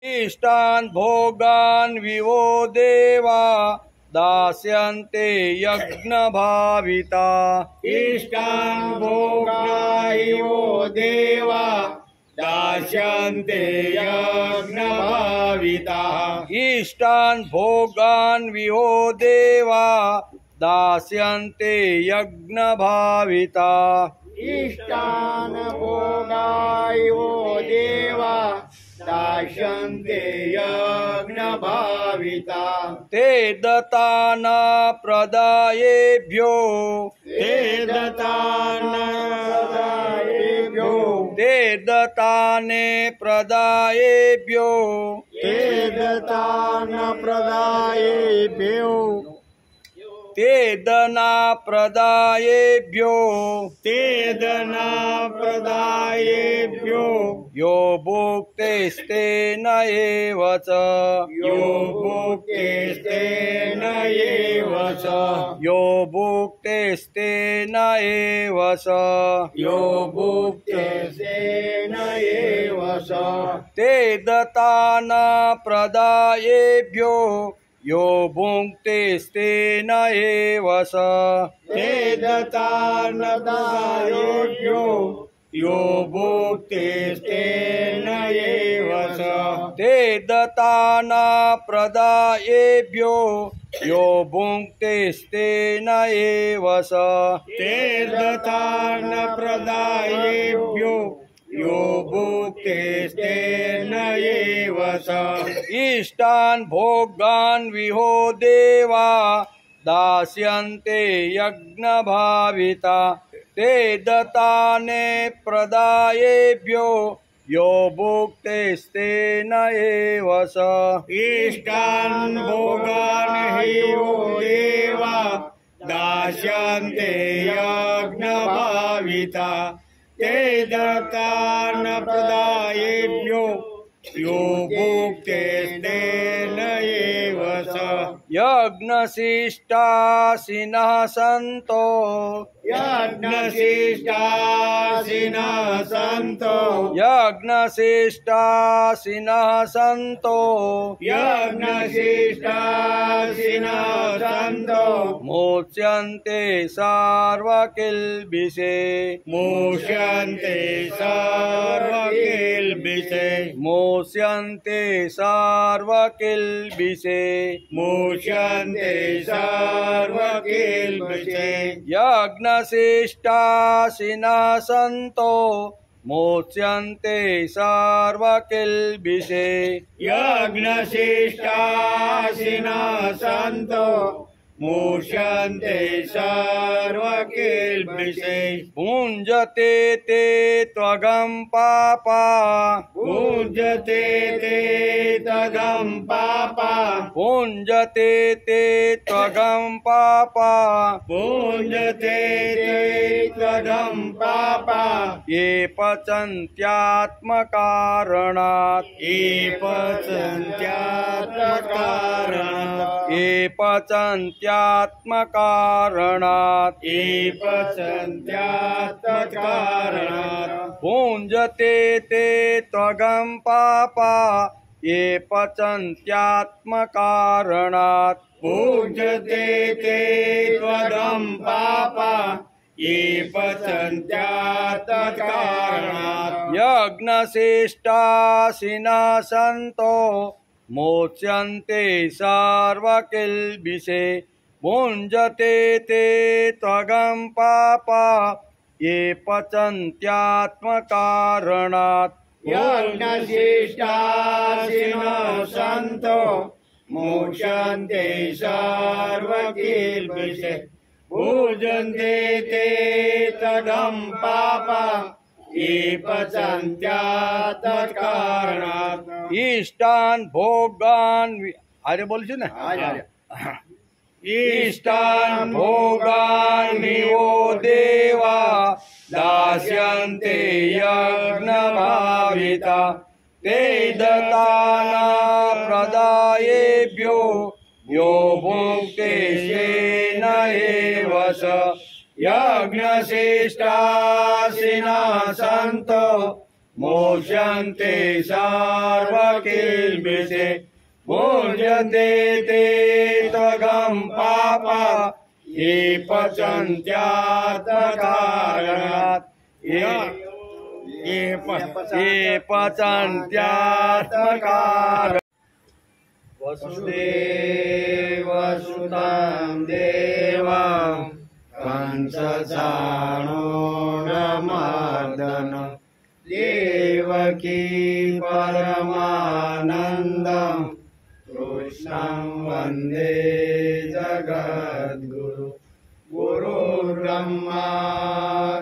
इष्टान् भोगान् विवो देवा दास्यन्ते यज्ञभाविता इष्टान् भोगायो देवा दास्यन्ते यज्ञभाविता इष्टान् भोगान् विवो देवा दास्यन्ते यज्ञभाविता इष्टान् भोगायो देवा दास्यन्ते यज्ञभाविता ते दत्तान प्रदायेभ्यो ते दत्तानेभ्यो ते दत्ताने प्रदायेभ्यो ते दत्तानप्रदायेभ्यो ते दना प्रदायेभ्यो ते दनाप्रदायेभ्यो यो भुक्तेस्तेन एव च यो भुक्तेस्तेन एव च यो भुक्तेस्तेन एव च यो भुक्तेस्तेन एव च ते दत्तान प्रदायेभ्यो यो भुङ्क्तेस्तेन एव स ते दत्तानप्रदायेभ्यो यो भुक्तेस्तेन एव च ते दत्तान प्रदायेभ्यो यो भुङ्क्तेस्तेन एव स ते दत्तानप्रदायेभ्यो यो भुक्तेस्तेन एव च इष्टान् भोगान् विहो देवा दास्यन्ते यज्ञभाविता ते दत्ताने प्रदायेभ्यो यो भुक्तेस्तेन एव स इष्टान् भोगान् ह्यो देवा दास्यन्ते यज्ञभाविता ते दत्तानप्रदायेभ्यो यो भुक्तेस्तेन एव च यज्ञशिष्टासिनः सन्तो यज्ञशिष्टासिनः सन्तो यज्ञशिष्टासिनः सन्तो यज्ञशिष्टासिनः सन्तो मोच्यन्ते सार्वकिल्बिषे मोक्ष्यन्ते सर्वकिल्बिषे मोच्यन्ते सार्वकिल्बिषे मोक्ष्यन्ते सर्वकिल्बिषे यज्ञशिष्टासिनः सन्तो मोच्यन्ते सार्वकिल्बिषे यज्ञशिष्टासिनः सन्तो मोक्ष्यन्ते सर्वकिल्बिषे भुञ्जते ते त्वगं पापा भुञ्जते ते तगं पापा भुञ्जते ते त्वगं पापा भुञ्जते ते तगं पापा ये पचन्त्यात्मकारणात् ये पचन्त्यात्मकारणात् ये पचन्त्यात्मकारणात् ये पचन्त्यात्मकारणात् भुञ्जते ते त्वगं पापा ये पचन्त्यात्मकारणात् भुञ्जते ते त्वगं पापा ये पचन्त्यात्मकारणात् यज्ञशिष्टासिनः सन्तो मोच्यन्ते सार्वकिल्बिषे भुञ्जते ते त्वगं पापा ये पचन्त्यात्मकारणात् यज्ञशिष्टासिनः सन्तो मोक्ष्यन्ते सर्वकिल्बिषे भुञ्जन्ते ते तगं पापा ये पचन्त्यात्मकारणात् इष्टान् भोगान् अरे बोलছো ना इष्टान् भोगान् विवो देवा दास्यन्ते यज्ञभाविता ते दत्तान प्रदायेभ्यो यो भुङ्क्तेस्तेन एव स यज्ञशिष्टासिनः सन्तो मोक्ष्यन्ते सर्वकिल्बिषे भुञ्जन्ते ते त्वगं पापा ये पचन्त्यात्मकारणात् ये पचन्त्यात्मकार वसुदेवसुतं देवं कंसचाणूरमर्दन देवकी परमानन्दं कृष्णं वन्दे जगद्गुरु गुरुर्ब्रह्मा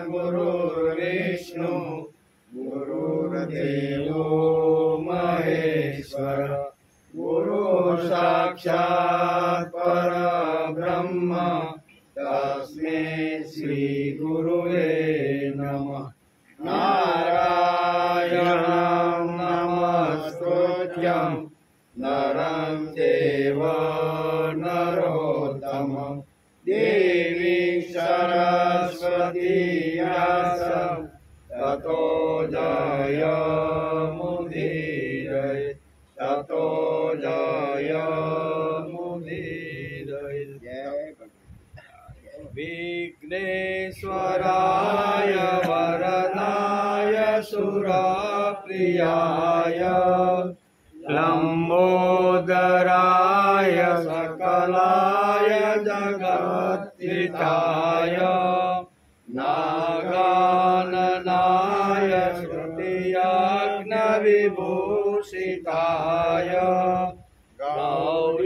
गुरुर्विष्णु गुरुर्देवो महेश्वर गुरु साक्षात् परब्रह्म तस्मै श्री गुरुवे नमः। नारायणं नमस्कृत्यं नरं चैव नरोत्तमं देवी सरस्वती व्यासं ततो जयमुदीरये ततो जयमुदीरये। विघ्नेश्वराय वरदाय सुरप्रियाय लंबोदराय सकलाय जगत्हिताय नागाननाय श्रुतियज्ञविभूषिताय गौरीसुताय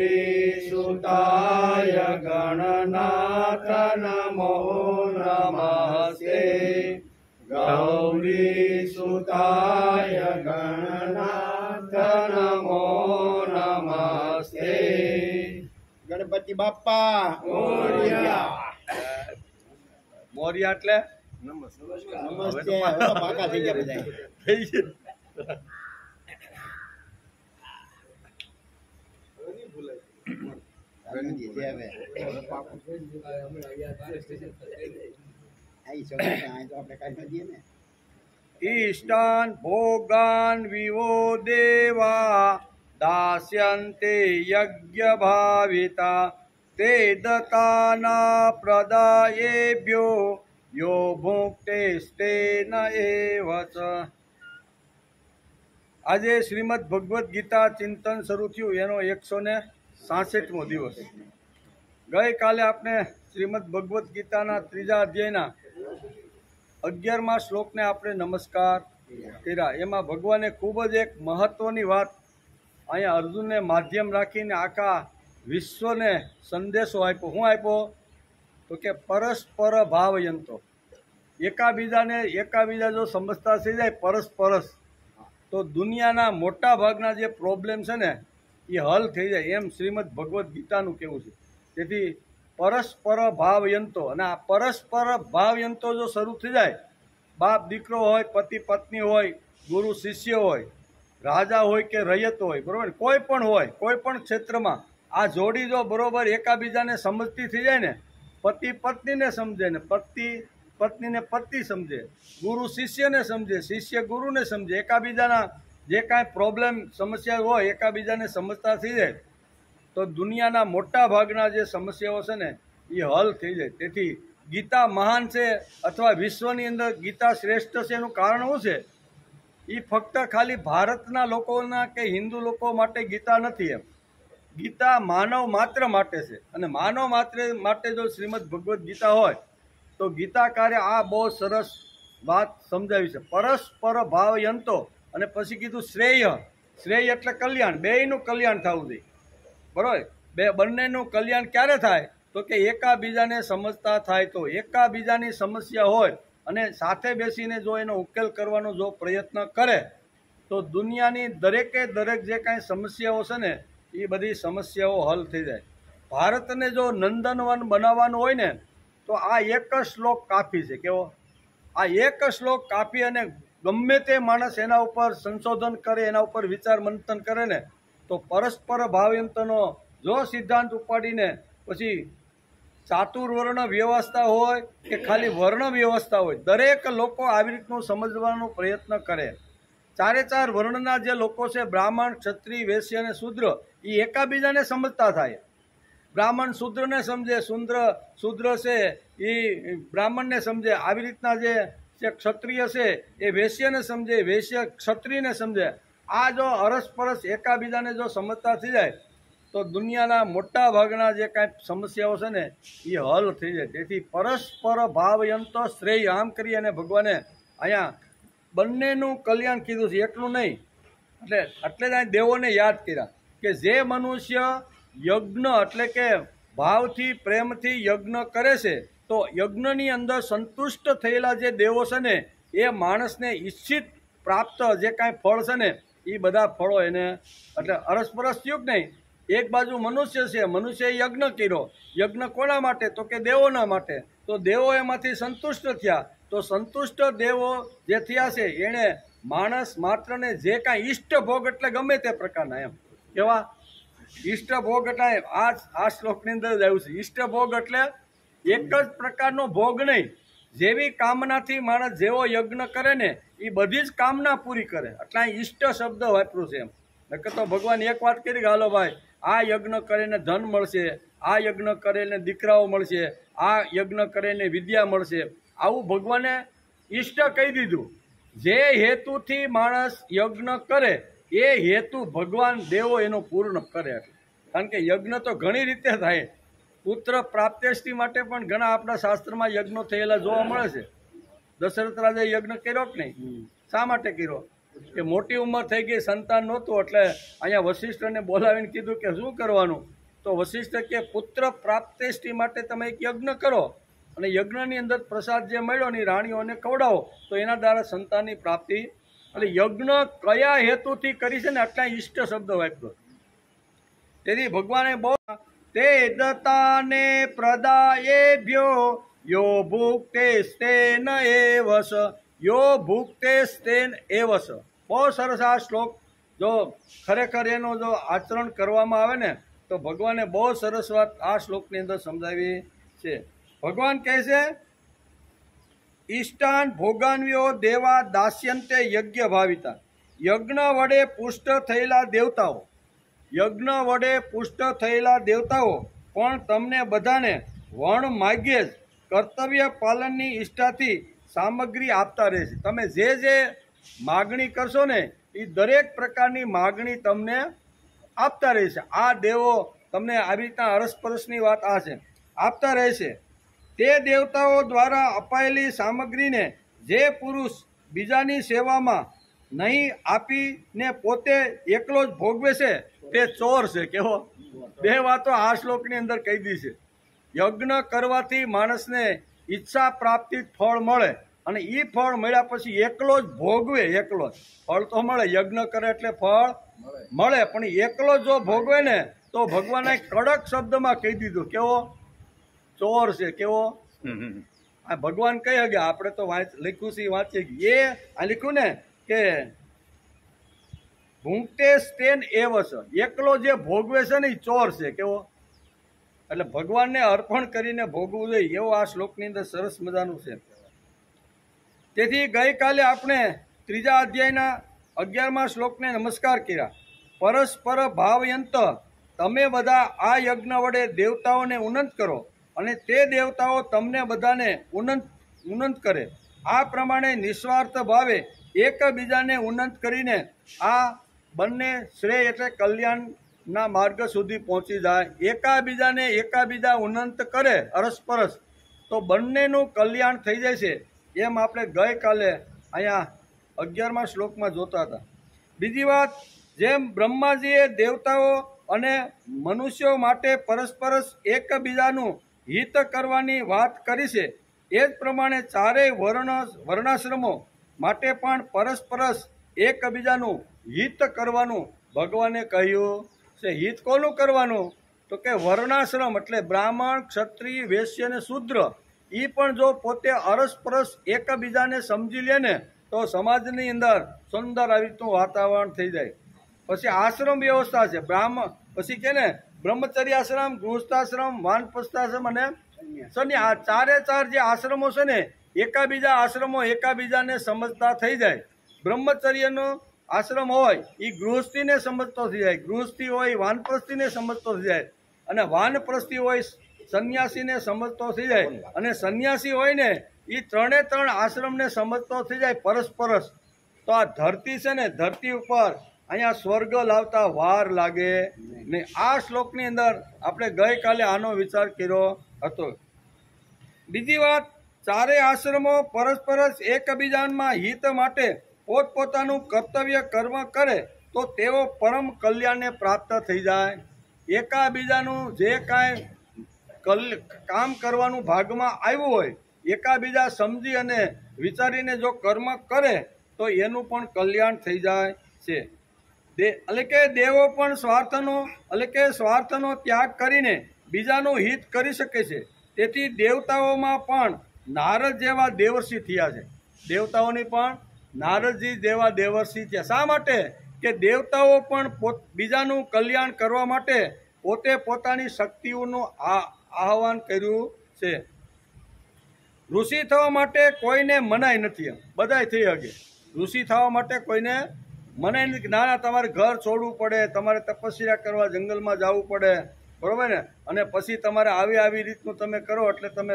गणनाथ नमो नमस्ते गौरीसुताय गणनाथ नमो नमस्ते। गणपति बाप्पा मोरया। મોરિયા એટલે નમસ્તે પાકા થઈ ગયા બધા ઈષ્ટાન ભોગાન વિવો દેવા દાસ્યન્તે યજ્ઞ ભાવિતા તે દત્તાના પ્રદાયેભ્યો યો ભુક્તેસ્તેન એવ ચ। આજે શ્રીમદ ભગવદ્ ગીતા ચિંતન શરૂ થયું એનો 166મો દિવસ। ગઈકાલે આપણે શ્રીમદ ભગવદ્ ગીતાના 3જા અધ્યાયના 11મા શ્લોકને આપણે નમસ્કાર કર્યા। એમાં ભગવાને ખૂબ જ એક મહત્વની વાત અહીંયા અર્જુનને માધ્યમ રાખીને આખા વિશ્વને સંદેશો આપ્યો। શું આપ્યો? તો કે પરસ્પર ભાવયંતો, એકાબીજા જો સમજતા થઈ જાય પરસ્પરસ તો દુનિયાના મોટા ભાગના જે પ્રોબ્લેમ છે ને એ હલ થઈ જાય, એમ શ્રીમદ ભગવદ્ ગીતાનું કહેવું છે। તેથી પરસ્પર ભાવયંતો, અને આ પરસ્પર ભાવયંતો જો શરૂ થઈ જાય, બાપ દીકરો હોય, પતિ પત્ની હોય, ગુરુ શિષ્ય હોય, રાજા હોય કે રયત હોય, બરાબર, કોઈ પણ હોય, કોઈ પણ ક્ષેત્રમાં આ જોડી જો બરોબર એકાબીજાને સમજતી થઈ જાય ને, પતિ પત્નીને સમજે ને પતિ પત્નીને પતિ સમજે, ગુરુ શિષ્યને સમજે, શિષ્ય ગુરુને સમજે, એકાબીજાના જે કાંઈ પ્રોબ્લેમ સમસ્યા હોય એકાબીજાને સમજતા થઈ જાય તો દુનિયાના મોટા ભાગના જે સમસ્યાઓ છે ને એ હલ થઈ જાય। તેથી ગીતા મહાન છે અથવા વિશ્વની અંદર ગીતા શ્રેષ્ઠ છે એનું કારણ શું છે? એ ફક્ત ખાલી ભારતના લોકોના કે હિન્દુ લોકો માટે ગીતા નથી, એમ ગીતા માનવ માત્ર માટે છે। અને માનવ માત્ર માટે જો શ્રીમદ ભગવદ્ ગીતા હોય તો ગીતાકારે આ બહુ સરસ વાત સમજાવી છે, પરસ્પર ભાવયંતો। અને પછી કીધું શ્રેય, શ્રેય એટલે કલ્યાણ, બેયનું કલ્યાણ થવું જોઈએ, બરાબર। બંનેનું કલ્યાણ ક્યારે થાય? તો કે એકાબીજાને સમજતા થાય, તો એકાબીજાની સમસ્યા હોય અને સાથે બેસીને જો એનો ઉકેલ કરવાનો જો પ્રયત્ન કરે તો દુનિયાની દરેકે દરેક જે કાંઈ સમસ્યાઓ છે ને એ બધી સમસ્યાઓ હલ થઈ જાય। ભારતને જો નંદનવન બનાવવાનું હોય ને તો આ એક જ શ્લોક કાફી છે। કેવો? આ એક શ્લોક કાફી, અને ગમે તે માણસ એના ઉપર સંશોધન કરે, એના ઉપર વિચાર મંથન કરે ને તો પરસ્પર ભાવયંતનો જો સિદ્ધાંત ઉપાડીને પછી ચાતુર્વર્ણ વ્યવસ્થા હોય કે ખાલી વર્ણ વ્યવસ્થા હોય, દરેક લોકો આવી રીતનું સમજવાનો પ્રયત્ન કરે ચારે ચાર વર્ણના જે લોકો છે, બ્રાહ્મણ, ક્ષત્રિય, વૈશ્ય અને શૂદ્ર, એ એકાબીજાને સમજતા થાય. બ્રાહ્મણ શૂદ્રને સમજે, શૂદ્ર છે એ બ્રાહ્મણને સમજે. આવી રીતના જે ક્ષત્રિય છે એ વૈશ્યને સમજે, વૈશ્ય ક્ષત્રિયને સમજે. આ જો અરસપરસ એકાબીજાને જો સમજતા થઈ જાય તો દુનિયાના મોટા ભાગના જે કાંઈ સમસ્યાઓ છે ને એ હલ થઈ જાય. તેથી પરસ્પર ભાવયંત શ્રેય, આમ કરી અને ભગવાને અહીંયા બંનેનું કલ્યાણ કીધું છે, એકલું નહીં. એટલે જ અહીં દેવોને યાદ કર્યા કે જે મનુષ્ય યજ્ઞ એટલે કે ભાવથી પ્રેમથી યજ્ઞ કરે છે તો યજ્ઞની અંદર સંતુષ્ટ થયેલા જે દેવો છે ને એ માણસને ઈચ્છિત પ્રાપ્ત જે કાંઈ ફળ છે ને એ બધા ફળો એને, એટલે અરસપરસ થયું કે નહીં. એક બાજુ મનુષ્ય છે, મનુષ્યએ યજ્ઞ કર્યો. યજ્ઞ કોના માટે? તો કે દેવોના માટે. તો દેવો એમાંથી સંતુષ્ટ થયા. તો સંતુષ્ટ દેવો જે થયા છે એણે માણસ માત્રને જે કાંઈ ઈષ્ટ ભોગ, એટલે ગમે તે પ્રકારના, એમ કેવા ઈષ્ટ ભોગ, એટલે આ શ્લોકની અંદર જ આવ્યું છે. ઈષ્ટ ભોગ એટલે એક જ પ્રકારનો ભોગ નહીં. જેવી કામનાથી માણસ જેવો યજ્ઞ કરે ને એ બધી જ કામના પૂરી કરે. એટલે આ ઈષ્ટ શબ્દ વાપર્યું છે. એમ નકર તો ભગવાન એક વાત કરી કે હાલો ભાઈ આ યજ્ઞ કરીને ધન મળશે, આ યજ્ઞ કરીને દીકરાઓ મળશે, આ યજ્ઞ કરીને વિદ્યા મળશે. આવું ભગવાને ઈષ્ટ કહી દીધું. જે હેતુથી માણસ યજ્ઞ કરે એ હેતુ ભગવાન દેવો એનો પૂર્ણ કરે. કારણ કે યજ્ઞ તો ઘણી રીતે થાય. પુત્ર પ્રાપ્તિ માટે પણ ઘણા આપણા શાસ્ત્રમાં યજ્ઞો થયેલા જોવા મળે છે. દશરથ રાજાએ યજ્ઞ કર્યો કે નહીં? શા માટે કર્યો? કે મોટી ઉંમર થઈ ગઈ, સંતાન નહોતું, એટલે અહીંયા વશિષ્ઠને બોલાવીને કીધું કે શું કરવાનું? તો વશિષ્ઠ કે પુત્ર પ્રાપ્તિ માટે તમે એક યજ્ઞ કરો અને યજ્ઞની અંદર પ્રસાદ જે મળ્યો ને રાણીઓને ખવડાવો તો એના દ્વારા સંતાનની પ્રાપ્તિ. એટલે યજ્ઞ કયા હેતુથી કરી છે ને આટલા ઈષ્ટ શબ્દ વાપર્યો. તેથી ભગવાને બહુ તે દત્તાને પ્રદાયેભ્યો યો ભુક્તે સ્તેન એવસ, યો ભુક્તે સ્તેન એવસ. બહુ સરસ આ શ્લોક. જો ખરેખર એનું જો આચરણ કરવામાં આવે ને તો ભગવાને બહુ સરસ વાત આ શ્લોકની અંદર સમજાવી છે. ભગવાન કહે છે ઈષ્ટાન ભોગાન્વ્યો દેવા દાસ્યંતે યજ્ઞ ભાવિતા. યજ્ઞ વડે પુષ્ટ થયેલા દેવતાઓ, યજ્ઞ વડે પુષ્ટ થયેલા દેવતાઓ પણ તમને બધાને વણ માગ્યે જ કર્તવ્ય પાલનની ઈચ્છાથી સામગ્રી આપતા રહેશે. તમે જે જે માગણી કરશો ને એ દરેક પ્રકારની માગણી તમને આપતા રહેશે. આ દેવો તમને આવી રીતના અરસપરસની વાત આ છે, આપતા રહેશે. તે દેવતાઓ દ્વારા અપાયેલી સામગ્રીને જે પુરુષ બીજાની સેવામાં નહીં આપીને પોતે એકલો જ ભોગવે છે તે ચોર છે. કેવો? બે વાતો આ શ્લોકની અંદર કહી દી છે. યજ્ઞ કરવાથી માણસને ઈચ્છા પ્રાપ્તિ ફળ મળે અને એ ફળ મળ્યા પછી એકલો જ ભોગવે. એકલો જ ફળ તો મળે, યજ્ઞ કરે એટલે ફળ મળે, પણ એકલો જો ભોગવે ને તો ભગવાને કડક શબ્દમાં કહી દીધું કેવો? ચોર છે. કેવો? આ ભગવાન કહી ગયા, આપણે તો લખ્યું છે વાંચીએ. એ આ લખ્યું ને કે ભૂંગતે સ્તેન એવસ, એકલો જે ભોગવે છે ને એ ચોર છે. કેવો? એટલે ભગવાનને અર્પણ કરીને ભોગવું જોઈએ એવું આ શ્લોકની અંદર સરસ મજાનું છે. તેથી ગઈકાલે આપણે 3જા અધ્યાયના 11મા શ્લોકને નમસ્કાર કર્યા. પરસ્પર ભાવયંત, તમે બધા આ યજ્ઞ વડે દેવતાઓને ઉન્નત કરો અને તે દેવતાઓ તમને બધાને ઉન્નત કરે. આ પ્રમાણે નિસ્વાર્થ ભાવે એકબીજાને ઉન્નત કરીને આ બંને શ્રેય એટલે કલ્યાણના માર્ગ સુધી પહોંચી જાય. એકાબીજા ઉન્નત કરે અરસપરસ તો બંનેનું કલ્યાણ થઈ જાય છે. એમ આપણે ગઈકાલે અહીંયા 11મા શ્લોકમાં જોતા હતા. બીજી વાત, જેમ બ્રહ્માજીએ દેવતાઓ અને મનુષ્યો માટે પરસ્પર એકબીજાનું હિત કરવાની વાત કરી છે એ જ પ્રમાણે ચારેય વર્ણાશ્રમો માટે પણ પરસ્પર એકબીજાનું હિત કરવાનું ભગવાને કહ્યું છે. હિત કોનું કરવાનું? તો કે વર્ણાશ્રમ એટલે બ્રાહ્મણ, ક્ષત્રિય, વૈશ્ય અને શૂદ્ર એ પણ જો પોતે અરસપરસ એકબીજાને સમજી લે ને તો સમાજની અંદર સુંદર આવી રીતનું વાતાવરણ થઈ જાય. પછી આશ્રમ વ્યવસ્થા છે. પછી કે ને બ્રહ્મચર્યાશ્રમ, ગૃહસ્થાશ્રમ, વાનપ્રસ્થાશ્રમ અને સંન્યાસ. આ ચારે ચાર જે આશ્રમો છે ને એકાબીજાને સમજતા થઈ જાય બ્રહ્મચર્યનો આશ્રમ હોય એ ગૃહસ્થીને સમજતો થઈ જાય, ગૃહસ્થી હોય વાનપ્રસ્થીને સમજતો થઈ જાય, અને વાનપ્રસ્થી હોય સંન્યાસીને સમજતો થઈ જાય, અને સંન્યાસી હોય ને એ ત્રણે ત્રણ આશ્રમને સમજતો થઈ જાય પરસ્પરસ. તો આ ધરતી છે ને, ધરતી ઉપર અહીંયા સ્વર્ગ લાવતા વાર લાગે ને. આ શ્લોકની અંદર આપણે ગઈકાલે આનો વિચાર કર્યો હતો. બીજી વાત, ચારેય આશ્રમો પરસ્પરસ એકબીજામાં હિત માટે પોતપોતાનું કર્તવ્ય કર્મ કરે તો તેઓ પરમ કલ્યાણને પ્રાપ્ત થઈ જાય. એકાબીજાનું જે કાંઈ કામ કરવાનું ભાગમાં આવ્યું હોય, એકાબીજા સમજી અને વિચારીને જો કર્મ કરે તો એનું પણ કલ્યાણ થઈ જાય છે. એટલે કે દેવો પણ સ્વાર્થનો ત્યાગ કરીને બીજાનું હિત કરી શકે છે. તેથી દેવતાઓમાં પણ નારદ જેવા દેવર્ષિ થયા છે. દેવતાઓની પણ નારદજી જેવા દેવર્ષિ થયા. શા માટે? કે દેવતાઓ પણ બીજાનું કલ્યાણ કરવા માટે પોતે પોતાની શક્તિઓનું આહ્વાન કર્યું છે. ઋષિ થવા માટે કોઈને મનાઈ નથી, બધાય થઈ શકે. ઋષિ થવા માટે કોઈને મનાઈ નથી. ના, તમારે ઘર છોડવું પડે, તમારે તપસ્યા કરવા જંગલમાં જવું પડે, બરોબર ને, અને પછી તમારે આવી રીતનું તમે કરો એટલે તમે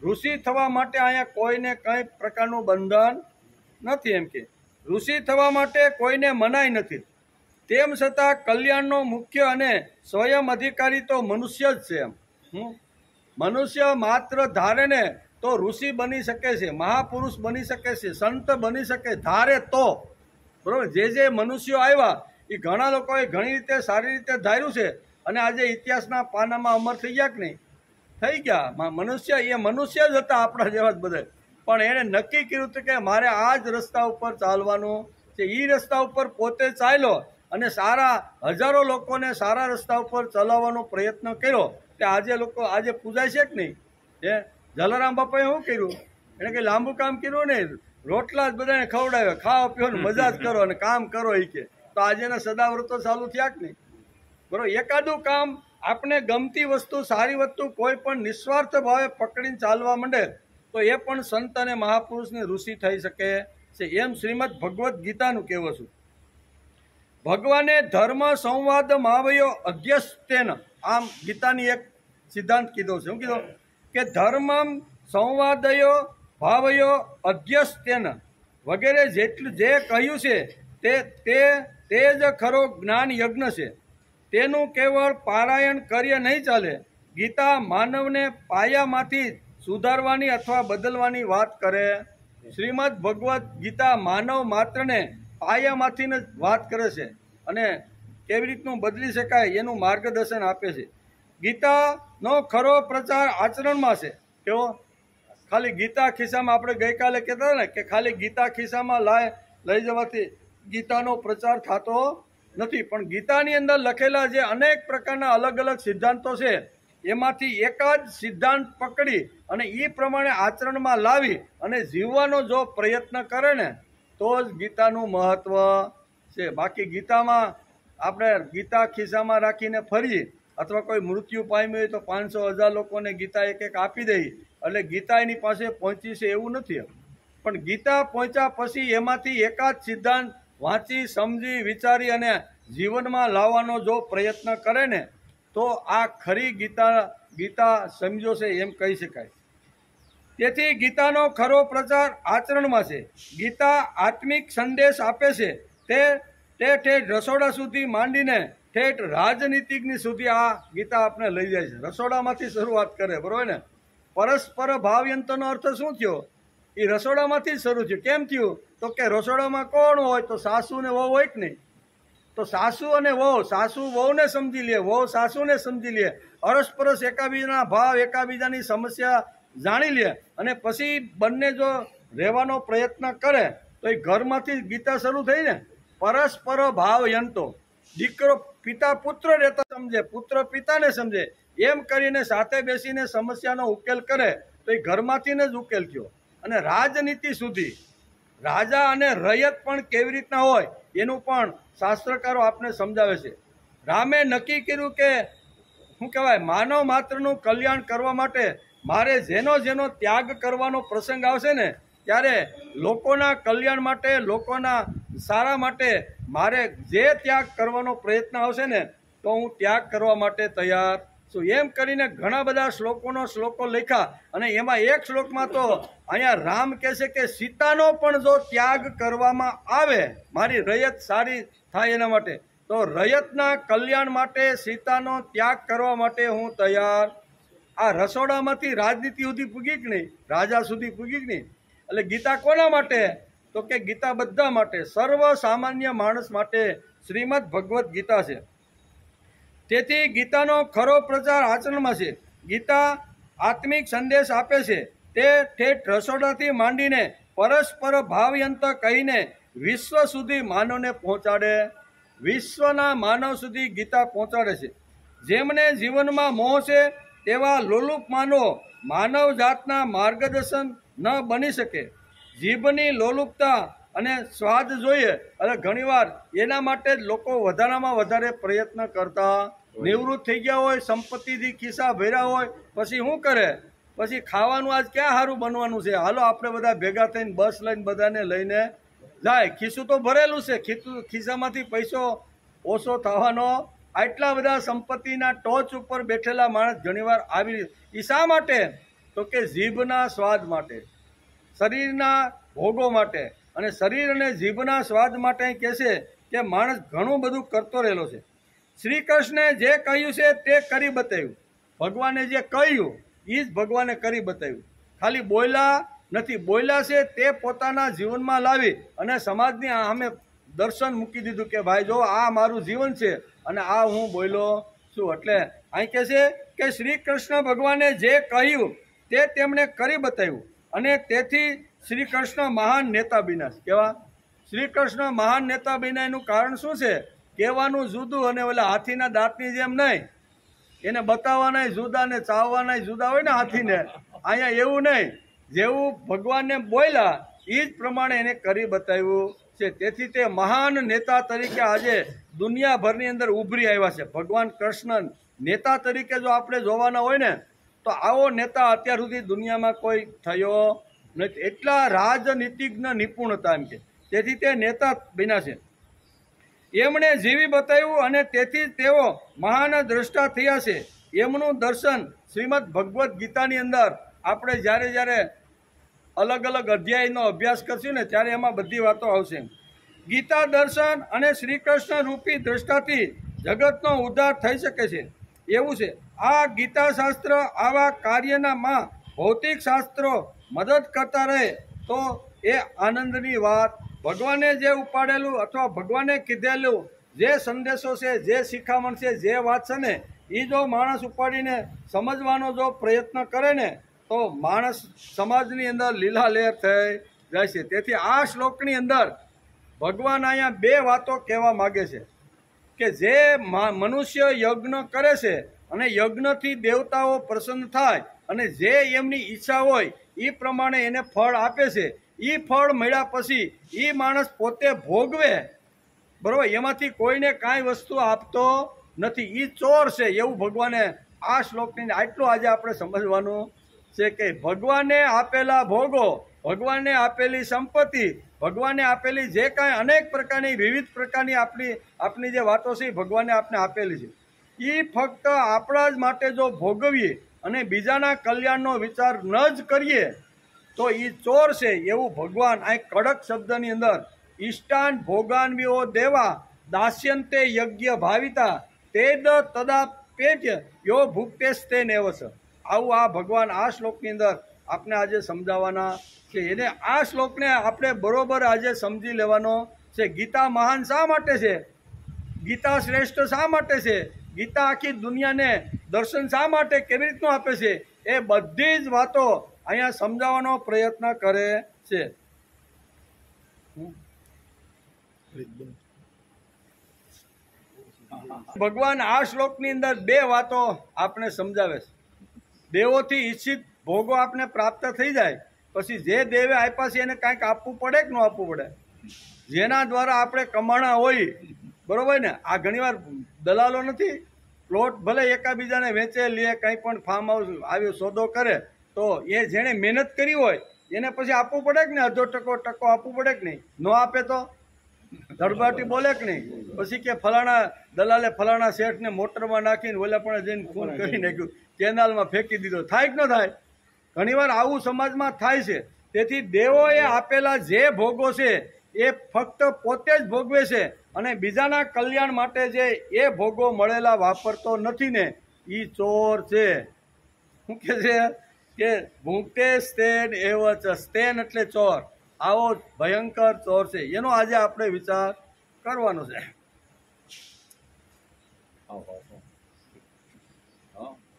ઋષિ થવા માટે અહીંયા કોઈને કંઈ પ્રકારનું બંધન નથી. એમ કે ઋષિ થવા માટે કોઈને મનાઈ નથી. તેમ છતાં કલ્યાણનો મુખ્ય અને સ્વયં અધિકારી તો મનુષ્ય જ છે. એમ મનુષ્ય માત્ર ધારે ને તો ઋષિ બની શકે છે, મહાપુરુષ બની શકે છે, સંત બની શકે, ધારે તો. બરોબર, જે મનુષ્યો આવ્યા એ ઘણા લોકોએ ઘણી રીતે સારી રીતે ધાર્યું છે, અને આજે ઇતિહાસના પાનામાં અમર થઈ ગયા કે નહીં? થઈ ગયા. મનુષ્ય જ હતા આપણા જેવા જ બધા, પણ એણે નક્કી કર્યું હતું કે મારે આ જ રસ્તા ઉપર ચાલવાનું છે. એ રસ્તા ઉપર પોતે ચાલ્યો અને હજારો લોકોને સારા રસ્તા ઉપર ચલાવવાનો પ્રયત્ન કર્યો. કે આજે પૂજાય છે કે નહીં? જલારામ બાપાએ શું કર્યું? એને કંઈ લાંબુ કામ કર્યું નહીં, રોટલા જ બધાને ખવડાવ્યા, ખાઓ પીઓ મજા જ કરો અને કામ કરો. એ કે તો આજેના સદાવ્રતો ચાલુ થયા કે નહીં? બરોબર, એકાદું કામ આપણે ગમતી વસ્તુ, સારી વસ્તુ કોઈ પણ નિસ્વાર્થ ભાવે પકડીને ચાલવા માંડે તો એ પણ સંત અને મહાપુરુષને ઋષિ થઈ શકે છે. એમ શ્રીમદ ભગવદ્ ગીતાનું કહેવું છું. ભગવાને ધર્મ સંવાદ માવયો અધ્યસ્તેન, આમ ગીતાની એક સિદ્ધાંત કીધો છે. શું કીધો? કે ધર્મ સંવાદયો ભાવયો અધ્યસ્તેન વગેરે જેટલું જે કહ્યું છે તે જ ખરો જ્ઞાન યજ્ઞ છે. તેનું કેવળ પારાયણ કરીએ નહીં ચાલે. ગીતા માનવને પાયામાંથી સુધારવાની અથવા બદલવાની વાત કરે. શ્રીમદ ભગવદ્ ગીતા માનવ માત્રને પાયામાંથી જ વાત કરે છે અને કેવી રીતનું બદલી શકાય એનું માર્ગદર્શન આપે છે. ગીતાનો ખરો પ્રચાર આચરણમાં છે. કેવો? ખાલી ગીતા ખિસ્સામાં, આપણે ગઈકાલે કહેતા ને કે ખાલી ગીતા ખિસ્સામાં લઈ જવાથી ગીતાનો પ્રચાર થતો નથી. પણ ગીતાની અંદર લખેલા જે અનેક પ્રકારના અલગ અલગ સિદ્ધાંતો છે એમાંથી એક જ સિદ્ધાંત પકડી અને એ પ્રમાણે આચરણમાં લાવી અને જીવવાનો જો પ્રયત્ન કરે ને તો જ ગીતાનું મહત્વ છે. બાકી ગીતામાં આપણે ગીતા ખિસ્સામાં રાખીને ફરીએ અથવા કોઈ મૃત્યુ પામ્યું હોય તો 500,000 લોકોને ગીતા એક આપી દઈ એટલે ગીતા એની પાસે પહોંચી છે એવું નથી. પણ ગીતા પહોંચ્યા પછી એમાંથી એકાદ સિદ્ધાંત વાંચી, સમજી, વિચારી અને જીવનમાં લાવવાનો જો પ્રયત્ન કરે ને તો આ ખરી ગીતા સમજો છે એમ કહી શકાય. તેથી ગીતાનો ખરો પ્રચાર આચરણમાં છે. ગીતા આત્મિક સંદેશ આપે છે. તે ઠેઠ રસોડા સુધી માંડીને ઠેઠ રાજનીતિકની સુધી આ ગીતા આપણે લઈ જાય છે. રસોડામાંથી શરૂઆત કરે, બરોબર ને? પરસ્પર ભાવયંતરનો અર્થ શું થયો? એ રસોડામાંથી જ શરૂ થયું. કેમ થયું? તો કે રસોડામાં કોણ હોય? તો સાસુ ને વહુ હોય કે નહીં? તો સાસુ અને વહુ, સાસુ વહુને સમજી લે, વહુ સાસુને સમજી લે, અરસપરસ એકાબીજાના ભાવ, એકાબીજાની સમસ્યા જાણી લે અને પછી બંને જો રહેવાનો પ્રયત્ન કરે તો એ ઘરમાંથી જ ગીતા શરૂ થઈ ને. પરસ્પર ભાવયંતો, દીકરો પિતા પુત્ર રહેતા સમજે, પુત્ર પિતાને સમજે, એમ કરીને સાથે બેસીને સમસ્યાનો ઉકેલ કરે તો એ ઘરમાંથી જ ઉકેલ થયો. અને રાજનીતિ સુધી રાજા અને રયત પણ કેવી રીતના હોય એનું પણ શાસ્ત્રકારો આપને સમજાવે છે. રામે નક્કી કર્યું કે શું કહેવાય, માનવ માત્રનું કલ્યાણ કરવા માટે મારે જેનો ત્યાગ કરવાનો પ્રસંગ આવશે ને ત્યારે લોકોના કલ્યાણ માટે, લોકોના સારા માટે મારે જે ત્યાગ કરવાનો પ્રયત્ન આવશે ને તો હું ત્યાગ કરવા માટે તૈયાર છું. એમ કરીને ઘણા બધા શ્લોકો લખ્યા અને એમાં એક શ્લોકમાં તો અહીંયા રામ કહે છે કે સીતાનો પણ જો ત્યાગ કરવામાં આવે મારી રયત સારી થાય એના માટે, તો રયતના કલ્યાણ માટે સીતાનો ત્યાગ કરવા માટે હું તૈયાર. આ રસોડામાંથી રાજનીતિ સુધી પૂગી કે નહીં, રાજા સુધી પૂગી કે નહીં. એટલે ગીતા કોના માટે? તો કે ગીતા બધા માટે, સર્વ સામાન્ય માણસ માટે શ્રીમદ ભગવદ્ ગીતા છે. તેથી ગીતાનો ખરો પ્રચાર આચરણમાં છે. ગીતા આત્મિક સંદેશ આપે છે. તે ઠેઠ રસોડાથી માંડીને પરસ્પર ભાવયંત કહીને વિશ્વ સુધી માનવને પહોંચાડે, વિશ્વના માનવ સુધી ગીતા પહોંચાડે છે. જેમને જીવનમાં મોહ છે તેવા લોલુપ માનવ જાતના માર્ગદર્શન ન બની શકે. જીભની લોલુપતા અને સ્વાદ જોઈએ એટલે ઘણીવાર એના માટે જ લોકો વધારામાં વધારે પ્રયત્ન કરતા. નિવૃત્ત થઈ ગયા હોય, સંપત્તિથી ખિસ્સા ભર્યા હોય, પછી શું કરે? પછી ખાવાનું આજ ક્યાં સારું બનવાનું છે, હાલો આપણે બધા ભેગા થઈને બસ લઈને બધાને લઈને જાય. ખિસ્સું તો ભરેલું છે, ખિસ્સામાંથી પૈસો ઓછો થવાનો. આટલા બધા સંપત્તિના ટોચ ઉપર બેઠેલા માણસ ઘણીવાર આવી. એ શા માટે? તો કે જીભના સ્વાદ માટે, શરીરના ભોગો માટે. અને શરીર અને જીભના સ્વાદ માટે કહે છે કે માણસ ઘણું બધું કરતો રહેલો છે. શ્રી કૃષ્ણે જે કહ્યું છે તે કરી બતાવ્યું. ભગવાને જે કહ્યું એ જ ભગવાને કરી બતાવ્યું. ખાલી બોલ્યા નથી, બોલ્યા છે તે પોતાના જીવનમાં લાવી અને સમાજની સામે દર્શન મૂકી દીધું કે ભાઈ જો આ મારું જીવન છે અને આ હું બોલ્યો છું. એટલે અહીં કહે છે કે શ્રી કૃષ્ણ ભગવાને જે કહ્યું તે તેમણે કરી બતાવ્યું અને તેથી શ્રી કૃષ્ણ મહાન નેતા બન્યા. કેવા? શ્રી કૃષ્ણ મહાન નેતા બન્યા એનું કારણ શું છે? કહેવાનું જુદું અને ઓલા હાથીના દાંતની જેમ નહીં, એને બતાવવાના જુદા ને ચાવવાના જુદા હોય ને હાથીને. અહીંયા એવું નહીં, જેવું ભગવાનને બોલ્યા એ જ પ્રમાણે એને કરી બતાવ્યું છે. તેથી તે મહાન નેતા તરીકે આજે દુનિયાભરની અંદર ઉભરી આવ્યા છે. ભગવાન કૃષ્ણ નેતા તરીકે જો આપણે જોવાના હોય ને તો આવો નેતા અત્યાર સુધી દુનિયામાં કોઈ થયો નથી. એટલા રાજનીતિજ્ઞ નિપુણ હતા એમ કે, તેથી તે નેતા બન્યા છે. એમણે જીવી બતાવ્યું અને તેથી તેઓ મહાન દ્રષ્ટા થયા છે. એમનું દર્શન શ્રીમદ ભગવદ્ ગીતાની અંદર આપણે જ્યારે અલગ અલગ અધ્યાયનો અભ્યાસ કરશું ને ત્યારે એમાં બધી વાતો આવશે. ગીતા દર્શન અને શ્રી કૃષ્ણ રૂપી દ્રષ્ટાથી જગતનો ઉદ્ધાર થઈ શકે છે એવું છે. આ ગીતા શાસ્ત્ર આવા કાર્યનામાં ભૌતિક શાસ્ત્રો મદદ કરતા રહે તો એ આનંદની વાત. ભગવાને જે ઉપાડેલું અથવા ભગવાને કીધેલું જે સંદેશો છે, જે શિખામણ છે, જે વાત છે ને એ જો માણસ ઉપાડીને સમજવાનો જો પ્રયત્ન કરે ને તો માણસ સમાજની અંદર લીલાલેર થઈ જાય છે. તેથી આ શ્લોકની અંદર ભગવાન અહીંયા બે વાતો કહેવા માગે છે કે જે મનુષ્ય યજ્ઞ કરે છે અને યજ્ઞથી દેવતાઓ પ્રસન્ન થાય અને જે એમની ઈચ્છા હોય એ પ્રમાણે એને ફળ આપે છે. એ ફળ મળ્યા પછી એ માણસ પોતે ભોગવે, બરોબર, એમાંથી કોઈને કાંઈ વસ્તુ આપતો નથી. એ ચોર છે એવું ભગવાને આ શ્લોકની આટલું આજે આપણે સમજવાનું છે કે ભગવાને આપેલા ભોગો, ભગવાને આપેલી સંપત્તિ, ભગવાને આપેલી જે કાંઈ અનેક પ્રકારની વિવિધ પ્રકારની આપણી જે વાતો છે એ ભગવાને આપણે આપેલી છે. એ ફક્ત આપણા જ માટે જો ભોગવીએ અને બીજાના કલ્યાણનો વિચાર ન જ કરીએ તો એ ચોર છે એવું ભગવાન આ કડક શબ્દની અંદર ઈષ્ટાન ભોગાન્વિઓ દેવા દાસ્યંતે યજ્ઞ ભાવિતા તેદ તદાપેત્ય યો ભુક્તેસ્તે નેવસ. આવું આ ભગવાન આ શ્લોકની અંદર આપણે આજે સમજાવવાના છે. એને આ શ્લોકને આપણે બરોબર આજે સમજી લેવાનો છે. ગીતા મહાન શા માટે છે? ગીતા શ્રેષ્ઠ શા માટે છે? ગીતા આખી દુનિયાને દર્શન શા માટે કેવી રીતનું આપે છે? એ બધી જ વાતો અહીંયા સમજાવવાનો પ્રયત્ન કરે છે. ભગવાન આ શ્લોકની અંદર બે વાતો આપણે સમજાવે છે. દેવોથી ઈચ્છિત ભોગો આપણે પ્રાપ્ત થઈ જાય પછી જે દેવે આપ્યા છે એને કાંઈક આપવું પડે કે ન આપવું પડે? જેના દ્વારા આપણે કમાણા હોય, બરોબર ને. આ ઘણીવાર દલાલો નથી, પ્લોટ ભલે એકાબીજાને વેચે લે, કંઈ પણ ફાર્મ હાઉસ આવ્યો સોદો કરે તો એ જેણે મહેનત કરી હોય એને પછી આપવું પડે કે ને, અડધો ટકો આપવું પડે કે નહીં? ન આપે તો ધડબાટી બોલે કે નહીં? પછી કે ફલાણા દલાલે ફલાણા શેઠને મોટરમાં નાખીને ઓલા પણ જઈને ખૂન કરી નાખ્યું, કેનાલમાં ફેંકી દીધો. થાય કે ન થાય? ઘણીવાર આવું સમાજમાં થાય છે. તેથી દેવોએ આપેલા જે ભોગો છે એ ફક્ત પોતે જ ભોગવે છે, અને બીજાના કલ્યાણ માટે જે એ ભોગો મળેલા વાપરતો નથી ને, એ ચોર છે. શું કે છે કે ભૂંકે સ્તેન એવ ચ, સ્તેન એટલે ચોર. આવો ભયંકર ચોર છે. એનો આજે આપણે વિચાર કરવાનો છે.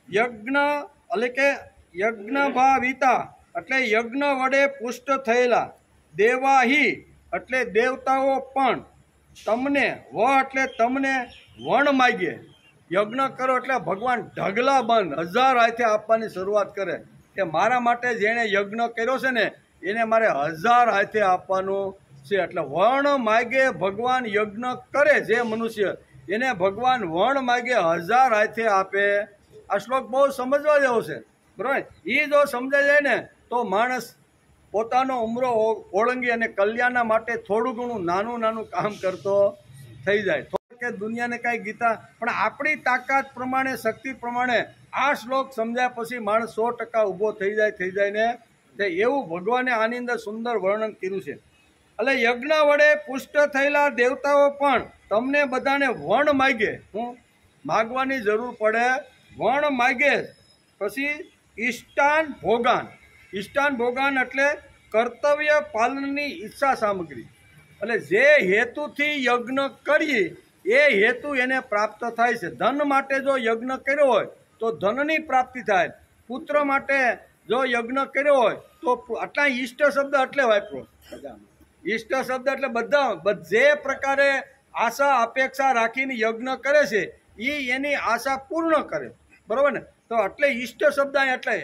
યજ્ઞ એટલે કે યજ્ઞ ભાવિતા એટલે યજ્ઞ વડે પુષ્ટ થયેલા, દેવાહી એટલે દેવતાઓ પણ, તમને એટલે તમને વણ માગે. યજ્ઞ કરો એટલે ભગવાન ઢગલા બંધ 1000 હાથે આપવાની શરૂઆત કરે કે મારા માટે જેણે યજ્ઞ કર્યો છે ને એને મારે 1000 હાથે આપવાનું છે. એટલે વણ માગે ભગવાન યજ્ઞ કરે જે મનુષ્ય, એને ભગવાન વણ માગે 1000 હાથે આપે. આ શ્લોક બહુ સમજવા જેવો છે, બરાબર? એ જો સમજાઈ જાય ને તો માણસ પોતાનો ઉમરો ઓળંગી અને કલ્યાણના માટે થોડું ઘણું નાનું કામ કરતો થઈ જાય. કે દુનિયાને કાંઈ ગીતા, પણ આપણી તાકાત પ્રમાણે, શક્તિ પ્રમાણે આ શ્લોક સમજાય પછી માણસ 100% ઊભો થઈ જાય ને એવું ભગવાને આની અંદર સુંદર વર્ણન કર્યું છે. એટલે યજ્ઞ વડે પુષ્ટ થયેલા દેવતાઓ પણ તમને બધાને વણ માગે. હું માગવાની જરૂર પડે, વણ માગે. પછી ઈષ્ટાન ભોગાન. ઈષ્ટાન ભોગાન એટલે કર્તવ્ય પાલનની ઈચ્છા સામગ્રી. એટલે જે હેતુથી યજ્ઞ કરીએ એ હેતુ એને પ્રાપ્ત થાય છે. ધન માટે જો યજ્ઞ કર્યો હોય તો ધનની પ્રાપ્તિ થાય. પુત્ર માટે જો યજ્ઞ કર્યો હોય તો આટલા ઈષ્ટ શબ્દ એટલે વાપરો. ઈષ્ટ શબ્દ એટલે બધા જે પ્રકારે આશા અપેક્ષા રાખીને યજ્ઞ કરે છે એ એની આશા પૂર્ણ કરે, બરોબર ને? તો એટલે ઈષ્ટ શબ્દ એટલે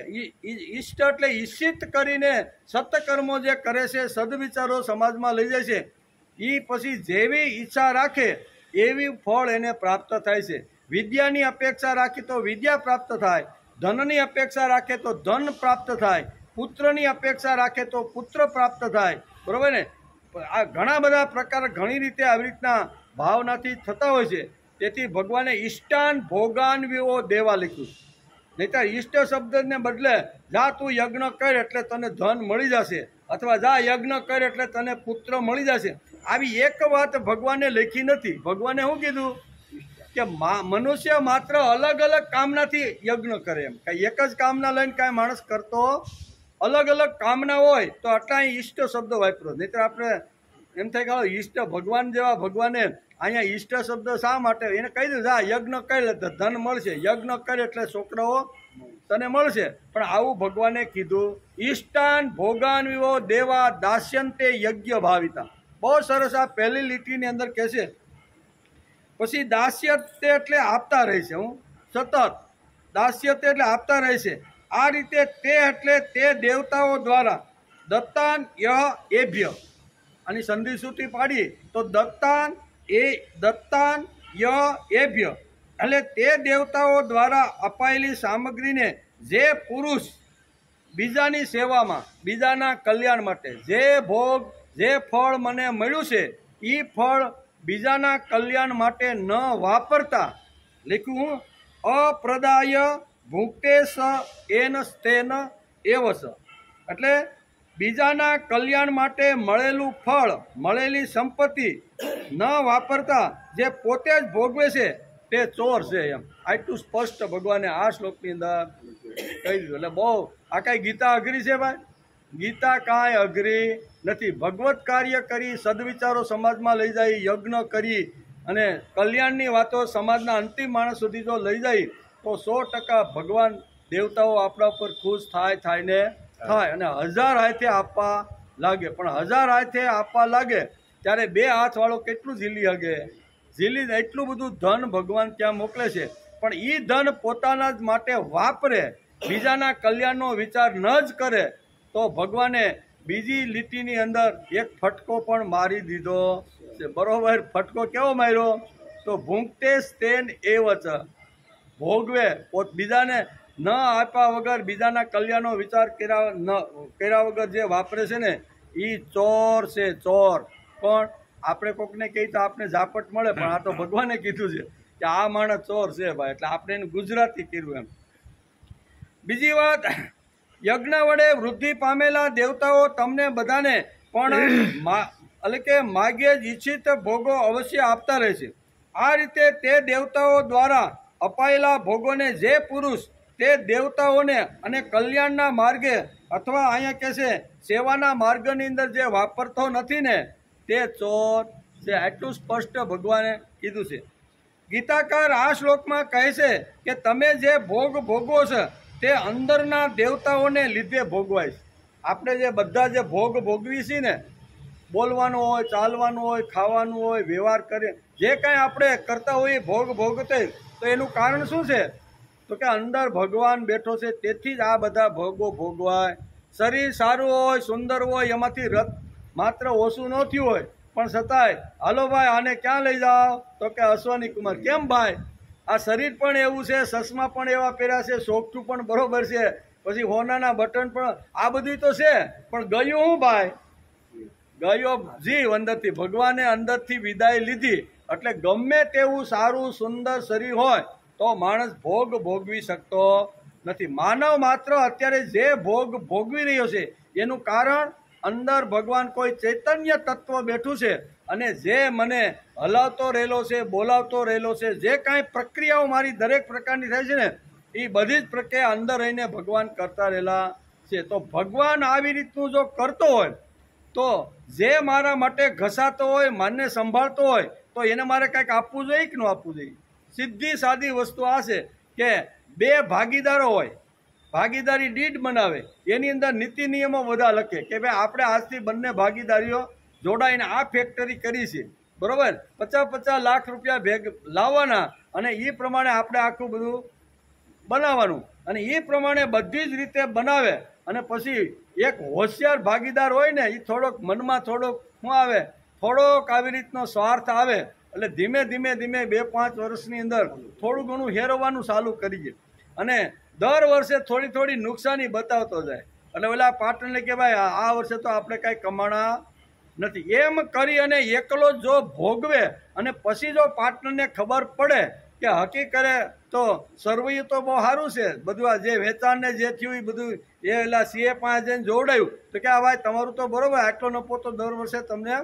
ઈષ્ટ એટલે ઈશિત કરીને સત્કર્મો જે કરે છે, સદવિચારો સમાજમાં લઈ જાય છે, એ પછી જેવી ઈચ્છા રાખે એવી ફળ એને પ્રાપ્ત થાય છે. વિદ્યાની અપેક્ષા રાખી તો વિદ્યા પ્રાપ્ત થાય, ધનની અપેક્ષા રાખે તો ધન પ્રાપ્ત થાય, પુત્રની અપેક્ષા રાખે તો પુત્ર પ્રાપ્ત થાય, બરોબર ને? આ ઘણા બધા પ્રકાર ઘણી રીતે આવી રીતના ભાવનાથી થતા હોય છે. તેથી ભગવાને ઈષ્ટાન ભોગાન વિવો દેવા લખ્યું. નહીંતર ઈષ્ટ શબ્દને બદલે જા તું યજ્ઞ કર એટલે તને ધન મળી જશે, અથવા જા યજ્ઞ કર એટલે તને પુત્ર મળી જશે, આવી એક વાત ભગવાને લખી નથી. ભગવાને શું કીધું કે મનુષ્ય માત્ર અલગ અલગ કામનાથી યજ્ઞ કરે. એમ કાંઈ એક જ કામના લઈને કાંઈ માણસ કરતો, અલગ અલગ કામના હોય તો આટલા ઈષ્ટ શબ્દ વાપરો. નહીંતર આપણે એમ થાય કે ઈષ્ટ ભગવાન જેવા ભગવાને અહીંયા ઈષ્ટ શબ્દ શા માટે? એને કહી દીધું હા યજ્ઞ કરે એટલે ધન મળશે, યજ્ઞ કરે એટલે છોકરાઓ તને મળશે. પણ આવું ભગવાને કીધું. ઈષ્ટાન ભોગાન વિવો દેવા દાસ્યંતે યજ્ઞ ભાવિતા. બહુ સરસ આ પહેલી લીટીની અંદર કહે છે. પછી દાસ્યતે એટલે આપતા રહે છે. હું સતત દાસ્યતે એટલે આપતા રહે છે. આ રીતે તે એટલે તે દેવતાઓ દ્વારા દત્તાન યહ એભ્ય, આની સંધિ સૂટી પાડીએ તો દત્તાન યહ એભ્ય એટલે તે દેવતાઓ દ્વારા અપાયેલી સામગ્રીને જે પુરુષ બીજાની સેવામાં, બીજાના કલ્યાણ માટે જે ફળ મને મળ્યું છે એ ફળ બીજાના કલ્યાણ માટે ન વાપરતા, લખ્યું અપ્રદાય ભૂક્તે સ એન સ્તેન એવસ. એટલે બીજાના કલ્યાણ માટે મળેલું ફળ, મળેલી સંપત્તિ ન વાપરતા જે પોતે જ ભોગવે છે તે ચોર છે. એમ આટલું સ્પષ્ટ ભગવાને આ શ્લોકની અંદર કહી દીધું. એટલે બહુ આ કાંઈ ગીતા અઘરી છે ભાઈ? ગીતા કાંઈ અઘરી નથી. ભગવત કાર્ય કરી, સદવિચારો સમાજમાં લઈ જાય, યજ્ઞ કરી અને કલ્યાણની વાતો સમાજના અંતિમ માણસ સુધી જો લઈ જાય તો 100% ભગવાન દેવતાઓ આપણા ઉપર ખુશ થાય ને થાય અને 1000 હાથે આપવા લાગે. પણ 1000 હાથે આપવા લાગે ત્યારે 2 હાથવાળો કેટલું ઝીલી હગે? ઝીલી એટલું બધું ધન ભગવાન ત્યાં મોકલે છે. પણ એ ધન પોતાના જ માટે વાપરે, બીજાના કલ્યાણનો વિચાર ન જ કરે તો ભગવાને બીજી લીટીની અંદર એક ફટકો પણ મારી દીધો છે. બરોબર? ફટકો કેવો માર્યો? તો ભૂંકતે સ્તેન એવચ, ભોગવે બીજાને ન આપ્યા વગર બીજાના કલ્યાણનો વિચાર કર્યા વગર જે વાપરે છે ને એ ચોર છે, ચોર. પણ આપણે કોકને કહીએ તો આપણે ઝાપટ મળે, પણ આ તો ભગવાને કીધું છે કે આ માણસ ચોર છે ભાઈ, એટલે આપણે એને ગુજરાતી કર્યું એમ. બીજી વાત, યજ્ઞ વડે વૃદ્ધિ પામેલા દેવતાઓ તમને બધાને પણ એટલે કે માગ્યે જ ઈચ્છિત ભોગો અવશ્ય આપતા રહે છે. આ રીતે તે દેવતાઓ દ્વારા અપાયેલા ભોગોને જે પુરુષ તે દેવતાઓને અને કલ્યાણના માર્ગે અથવા અહીંયા કહે છે સેવાના માર્ગની અંદર જે વાપરતો નથી ને તે ચોર છે. આટલું સ્પષ્ટ ભગવાને કીધું છે. ગીતાકાર આ શ્લોકમાં કહે છે કે તમે જે ભોગ ભોગવો છે તે અંદરના દેવતાઓને લીધે ભોગવાય છે. આપણે જે બધા જે ભોગ ભોગવી છીએ ને, બોલવાનું હોય, ચાલવાનું હોય, ખાવાનું હોય, વ્યવહાર કરીએ, જે કાંઈ આપણે કરતા હોઈએ ભોગ ભોગતે, તો એનું કારણ શું છે? તો કે અંદર ભગવાન બેઠો છે, તેથી જ આ બધા ભોગો ભોગવાય. શરીર સારું હોય, સુંદર હોય, એમાંથી રથ માત્ર ઓછું ન થયું હોય, પણ છતાંય હાલો ભાઈ આને ક્યાં લઈ જાઓ? તો કે અશ્વની કુમાર. કેમ ભાઈ? આ શરીર પણ એવું છે, ચશ્મા પણ એવા પહેર્યા છે, સોગઠું પણ બરોબર છે, પછી હોનાના બટન પણ, આ બધું તો છે, પણ ગયું હું ભાઈ? ગયો જીવ અંદરથી. ભગવાને અંદરથી વિદાય લીધી. એટલે ગમે તેવું સારું સુંદર શરીર હોય તો માણસ ભોગ ભોગવી શકતો નથી. માનવ માત્ર અત્યારે જે ભોગ ભોગવી રહ્યો છે એનું કારણ અંદર ભગવાન કોઈ ચૈતન્ય તત્વ બેઠું છે, અને જે મને હલાવતો રહેલો છે, બોલાવતો રહેલો છે, જે કાંઈ પ્રક્રિયાઓ મારી દરેક પ્રકારની થાય છે ને એ બધી જ પ્રક્રિયા અંદર રહીને ભગવાન કરતા રહેલા છે. તો ભગવાન આવી રીતનું જો કરતો હોય તો જે મારા માટે ઘસાતો હોય, માનને સંભાળતો હોય, તો એને મારે કંઈક આપવું જોઈએ કે ન આપવું જોઈએ? સીધી સાદી વસ્તુ આ છે કે બે ભાગીદારો હોય, ભાગીદારી ડીડ બનાવે, એની અંદર નીતિ નિયમો બધા લખે કે ભાઈ આપણે આજથી બંને ભાગીદારીઓ જોડાઈને આ ફેક્ટરી કરી છે, બરોબર, 50-50 લાખ રૂપિયા લાવવાના, અને એ પ્રમાણે આપણે આખું બધું બનાવવાનું, અને એ પ્રમાણે બધી જ રીતે બનાવે. અને પછી એક હોશિયાર ભાગીદાર હોય ને, એ થોડોક મનમાં થોડોક શું આવે, થોડોક આવી રીતનો સ્વાર્થ આવે, એટલે ધીમે ધીમે 2-5 વર્ષની અંદર થોડું ઘણું હેરવવાનું ચાલુ કરીએ, અને દર વર્ષે થોડી થોડી નુકસાની બતાવતો જાય. એટલે ઓલા પાર્ટનરને કે ભાઈ આ વર્ષે તો આપણે કાંઈ કમાણા નથી, એમ કરી અને એકલો જો ભોગવે, અને પછી જો પાર્ટનરને ખબર પડે કે હકીકતે તો સર્વૈયું તો બહુ સારું છે, બધું આ જે વેચાણ ને જે થયું એ બધું એ એલા સીએ પાસે જઈને જોડાયું, તો કે આ ભાઈ તમારું તો બરોબર, આટલો નફો તો દર વર્ષે તમને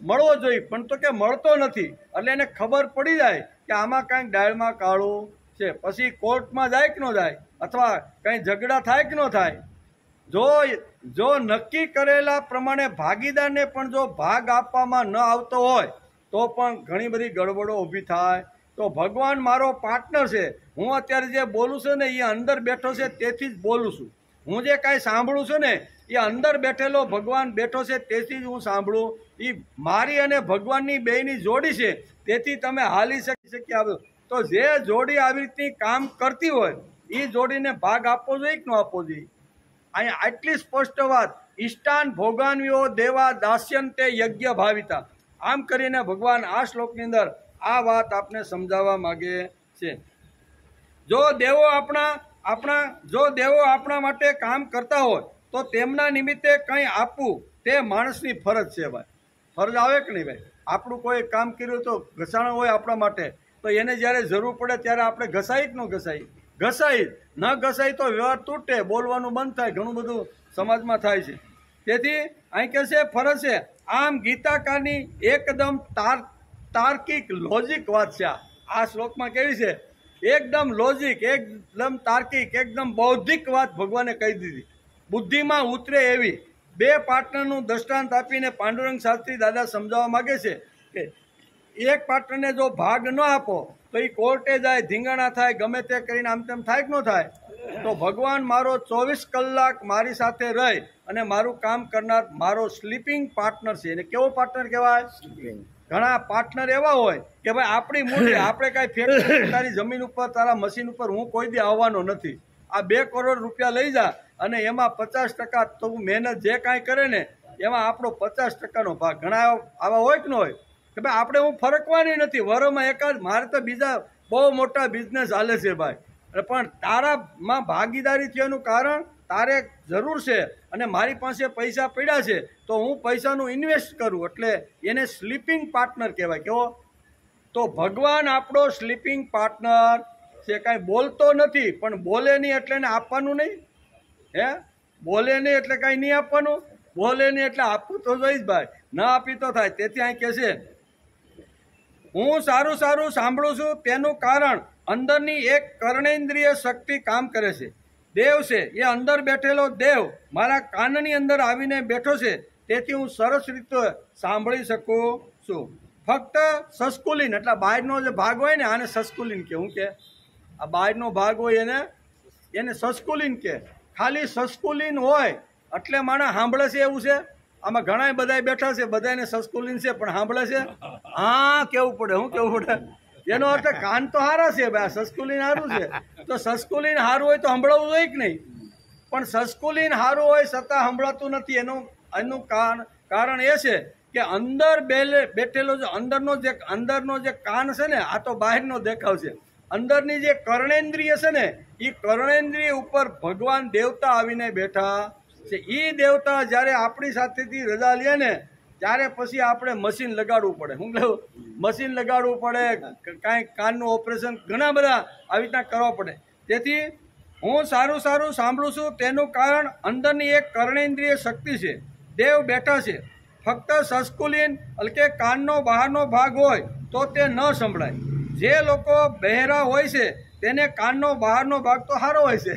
મળવો જોઈએ, પણ તો કે મળતો નથી. એટલે એને ખબર પડી જાય કે આમાં કાંઈક ડાળમાં કાળું છે. પછી કોર્ટમાં જાય કે ન જાય, અથવા કંઈ ઝઘડા થાય કે ન થાય. જો નક્કી કરેલા પ્રમાણે ભાગીદારને પણ જો ભાગ આપવામાં ન આવતો હોય તો પણ ઘણી બધી ગડબડો ઊભી થાય. તો ભગવાન મારો પાર્ટનર છે, હું અત્યારે જે બોલું છું ને એ અંદર બેઠો છે તેથી જ બોલું છું. હું જે કાંઈ સાંભળું છું ને એ અંદર બેઠેલો ભગવાન બેઠો છે તેથી જ હું સાંભળું. એ મારી અને ભગવાનની બેયની જોડી છે, તેથી તમે હાલી શકી આવ્યો. તો જે જોડી આવી રીતની કામ કરતી હોય એ જોડીને ભાગ આપવો જોઈએ કે ન આપવો જોઈએ? અહીંયા આટલી સ્પષ્ટ વાત, ઈષ્ટાન ભોગાન્યો દેવા દાસ્યંતે યજ્ઞ ભાવિતા. આમ કરીને ભગવાન આ શ્લોકની અંદર આ વાત આપને સમજાવવા માગે છે. જો દેવો આપણા માટે કામ કરતા હોય તો તેમના નિમિત્તે કંઈ આપવું તે માણસની ફરજ છે ભાઈ. ફરજ આવે કે નહીં ભાઈ? આપણું કોઈ કામ કર્યું તો ઘસાણું હોય આપણા માટે, તો એને જ્યારે જરૂર પડે ત્યારે આપણે ઘસાઈ કે ન ઘસાઈ? ઘસાઈ. ન ઘસાઈ તો વ્યવહાર તૂટે, બોલવાનું બંધ થાય, ઘણું બધું સમાજમાં થાય છે. તેથી અહીં કહે છે ફરજ છે. આમ ગીતાકારની એકદમ તાર્કિક લોજિક વાત છે. આ શ્લોકમાં કેવી છે? એકદમ લોજિક, એકદમ તાર્કિક, એકદમ બૌદ્ધિક વાત ભગવાને કહી દીધી, બુદ્ધિમાં ઉતરે એવી. બે પાર્ટનરનું દ્રષ્ટાંત આપીને પાંડુરંગ શાસ્ત્રી દાદા સમજાવવા માગે છે કે એક પાર્ટનરને જો ભાગ ન આપો તો એ કોર્ટે જાય, ધીંગાણા થાય, ગમે તે કરીને આમ તેમ થાય કે ન થાય? તો ભગવાન મારો 24 કલાક મારી સાથે રહી અને મારું કામ કરનાર મારો સ્લીપિંગ પાર્ટનર છે. એને કેવો પાર્ટનર કહેવાય? ઘણા પાર્ટનર એવા હોય કે ભાઈ આપણી મૂડી, આપણે કાંઈ ફેક્ટરી તારી જમીન ઉપર, તારા મશીન ઉપર હું કોઈ દી આવવાનો નથી, આ 2 કરોડ રૂપિયા લઈ જા, અને એમાં 50% તો મહેનત જે કાંઈ કરે ને એમાં આપણો 50%નો ભાગ. ઘણા આવા હોય કે ન હોય કે ભાઈ આપણે હું ફરકવાની નથી, વરોમાં એકાદ, મારે તો બીજા બહુ મોટા બિઝનેસ હાલે છે ભાઈ, પણ તારામાં ભાગીદારી થયાનું કારણ તારે જરૂર છે અને મારી પાસે પૈસા પડ્યા છે તો હું પૈસાનું ઇન્વેસ્ટ કરું, એટલે એને સ્લીપિંગ પાર્ટનર કહેવાય. કેવો? તો ભગવાન આપણો સ્લીપિંગ પાર્ટનર છે. કાંઈ બોલતો નથી, પણ બોલે નહીં એટલે એને આપવાનું નહીં. હે, બોલે નહીં એટલે કાંઈ નહીં આપવાનું, બોલે નહીં એટલે આપવું તો જોઈશ ભાઈ, ના આપી તો થાય. તેથી અહીં કહે છે, હું સારું સારું સાંભળું છું તેનું કારણ અંદરની એક કર્ણેન્દ્રિય શક્તિ કામ કરે છે. દેવ છે, એ અંદર બેઠેલો દેવ મારા કાનની અંદર આવીને બેઠો છે, તેથી હું સરસ રીતે સાંભળી શકું છું. ફક્ત સસ્કુલિન એટલે બહારનો જે ભાગ હોય ને, આને સસ્કુલિન કે હું કે આ બહારનો ભાગ હોય એને સસ્કુલિન કે. ખાલી સસ્કુલિન હોય એટલે માણસ સાંભળે છે એવું છે? આમાં ઘણા બધા બેઠા છે, બધાને સસ્કુલિન છે પણ સાંભળે છે? હા, કેવું પડે. શું કેવું પડે? એનો અર્થ કાન તો સારા છે ભાઈ, સસ્કુલિન સારું છે. તો સસ્કુલિન સારું હોય તો સંભળાવવું જોઈએ કે નહીં? પણ સસ્કુલિન સારું હોય છતાં સંભળાતું નથી. એનું કારણ એ છે કે અંદર બેઠેલો જે અંદરનો જે કાન છે ને, આ તો બહારનો દેખાવ છે. અંદરની જે કર્ણેન્દ્રિય છે ને, એ કર્ણેન્દ્રિય ઉપર ભગવાન દેવતા આવીને બેઠા છે. એ દેવતા જ્યારે આપણી સાથેથી રજા લે ને, ત્યારે પછી આપણે મશીન લગાડવું પડે. શું કહ્યું? મશીન લગાડવું પડે, કાંઈ કાનનું ઓપરેશન ઘણા બધા આવી રીતના કરવા પડે. તેથી હું સારું સારું સાંભળું છું તેનું કારણ અંદરની એક કર્ણેન્દ્રિય શક્તિ છે. દેવ બેઠા છે. ફક્ત સસ્કુલિન એટલે કે કાનનો બહારનો ભાગ હોય તો તે ન સંભળાય. જે લોકો બહેરા હોય છે તેને કાનનો બહારનો ભાગ તો સારો હોય છે.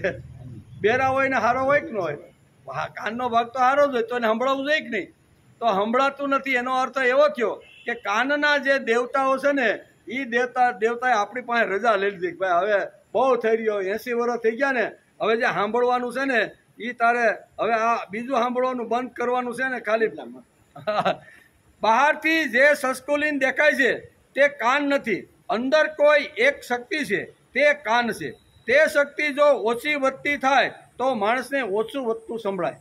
બહેરા હોય ને સારો હોય કે ન હોય? કાનનો ભાગ તો સારો જ હોય, તો એને સંભળાવવું જોઈએ કે નહીં? તો સંભળાતું નથી. એનો અર્થ એવો થયો કે કાનના જે દેવતાઓ છે ને, એ દેવતાએ આપણી પાસે રજા લઈ લીધી. ભાઈ હવે બહુ થઈ રહ્યો, 80 વર્ષ થઈ ગયા ને, હવે જે સાંભળવાનું છે ને એ તારે હવે આ બીજું સાંભળવાનું બંધ કરવાનું છે ને. ખાલી બહારથી જે સસ્કુલિન દેખાય છે તે કાન નથી. અંદર કોઈ એક શક્તિ છે, તે કાન છે. તે શક્તિ જો ઓછી વધતી થાય તો માણસને ઓછું વધતું સંભળાય.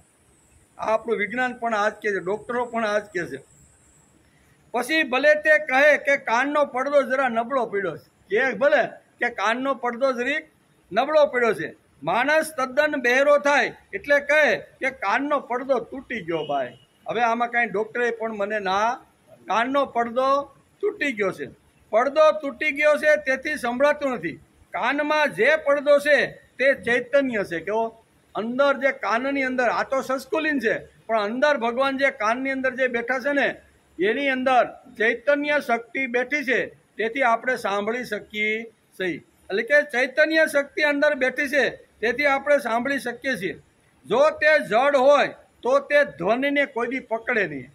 આ આપણું વિજ્ઞાન પણ આ જ કહે છે, ડૉક્ટરો પણ આ જ કહે છે. પછી ભલે તે કહે કે કાનનો પડદો જરા નબળો પડ્યો છે, કે ભલે કે કાનનો પડદો જરીક નબળો પડ્યો છે. માણસ તદ્દન બહેરો થાય એટલે કહે કે કાનનો પડદો તૂટી ગયો ભાઈ. હવે આમાં કાંઈ ડૉક્ટરે પણ મને ના, કાનનો પડદો તૂટી ગયો છે. પડદો તૂટી ગયો છે તેથી સંભળાતું નથી. કાનમાં જે પડદો છે તે ચૈતન્ય છે. કેવો? અંદર જે કાનની અંદર, આ તો સસ્કુલિન છે, પણ અંદર ભગવાન જે કાનની અંદર જે બેઠા છે ને, એની અંદર ચૈતન્ય શક્તિ બેઠી છે, તેથી આપણે સાંભળી શકીએ છીએ. એટલે કે ચૈતન્ય શક્તિ અંદર બેઠી છે તેથી આપણે સાંભળી શકીએ છીએ. જો તે જડ હોય તો તે ધ્વનિને કોઈ દી પકડે નહીં.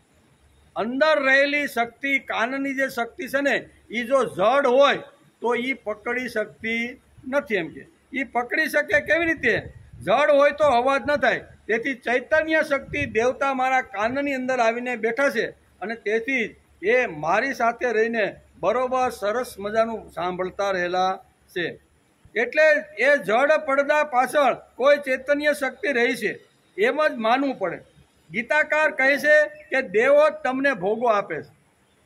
અંદર રહેલી શક્તિ, કાનની જે શક્તિ છે ને, એ જો જડ હોય તો એ પકડી શકતી નથી. એમ કે એ પકડી શકે કેવી રીતે? જડ હોય તો અવાજ ન થાય. તેથી ચૈતન્ય શક્તિ દેવતા મારા કાનની અંદર આવીને બેઠા છે અને તેથી એ મારી સાથે રહીને બરોબર સરસ મજાનું સાંભળતા રહેલા છે. એટલે એ જડ પડદા પાછળ કોઈ ચૈતન્ય શક્તિ રહી છે એમ જ માનવું પડે. ગીતાકાર કહે છે કે દેવો જ તમને ભોગો આપે છે.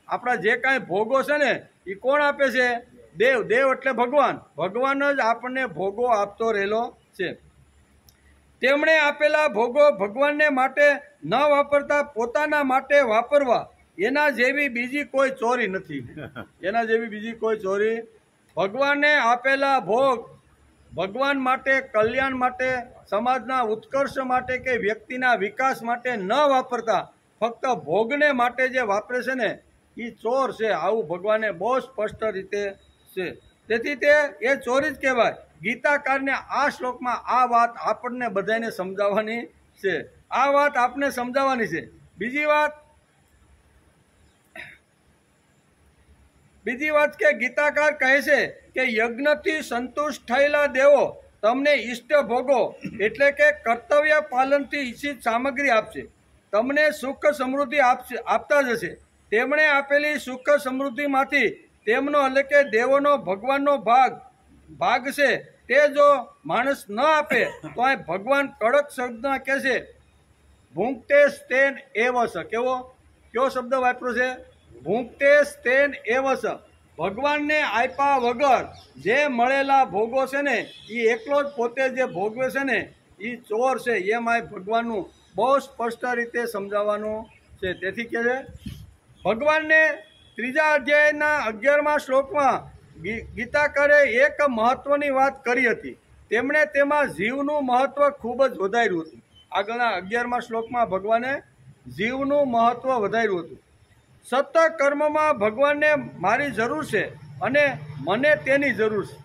આપણા જે કાંઈ ભોગો છે ને, એ કોણ આપે છે? દેવ. દેવ એટલે ભગવાન. ભગવાન જ આપણને ભોગો આપતો રહેલો છે. તેમણે આપેલા ભોગો ભગવાનને માટે ન વાપરતા પોતાના માટે વાપરવા, એના જેવી બીજી કોઈ ચોરી નથી. એના જેવી બીજી કોઈ ચોરી. ભગવાનને આપેલા ભોગ ભગવાન માટે, કલ્યાણ માટે, સમાજના ઉત્કર્ષ માટે કે વ્યક્તિના વિકાસ માટે ન વાપરતા ફક્ત ભોગને માટે જે વાપરે છે ને, એ ચોર છે. આવું ભગવાને બહુ સ્પષ્ટ રીતે છે. તેથી તે એ ચોરી જ કહેવાય. ગીતાકારને આ શ્લોકમાં આ વાત આપણને બધાને સમજાવવાની છે. આ વાત આપને સમજાવવાની છે. બીજી વાત કે ગીતાકાર કહે છે કે યજ્ઞથી સંતુષ્ટ થયેલા દેવો તમને ઈષ્ટ ભોગો એટલે કે કર્તવ્ય પાલનથી ઈચ્છિત સામગ્રી આપશે. તમને સુખ સમૃદ્ધિ આપતા જશે. તેમણે આપેલી સુખ સમૃદ્ધિમાંથી તેમનો એટલે કે દેવોનો ભગવાનનો ભાગ છે તે જો માણસ ન આપે તો આ ભગવાન કડક શબ્દમાં કહે છે, ભૂંકતે સ્તેન એવસ. કયો શબ્દ વાપર્યો છે? ભૂંકતે સ્તેન એવસ. ભગવાનને આપ્યા વગર જે મળેલા ભોગો છે ને એ એકલો જ પોતે જે ભોગવે છે ને એ ચોર છે. એમ આ ભગવાનનું બહુ સ્પષ્ટ રીતે સમજાવવાનું છે. તેથી કહે છે ભગવાનને ત્રીજા અધ્યાયના 11મા શ્લોકમાં ગીતાકારે એક મહત્વની વાત કરી હતી. તેમણે તેમાં જીવનું મહત્વ ખૂબ જ વધાર્યું હતું. આગળના 11મા શ્લોકમાં ભગવાને જીવનું મહત્વ વધાર્યું હતું. સતત કર્મમાં ભગવાનને મારી જરૂર છે અને મને તેની જરૂર છે.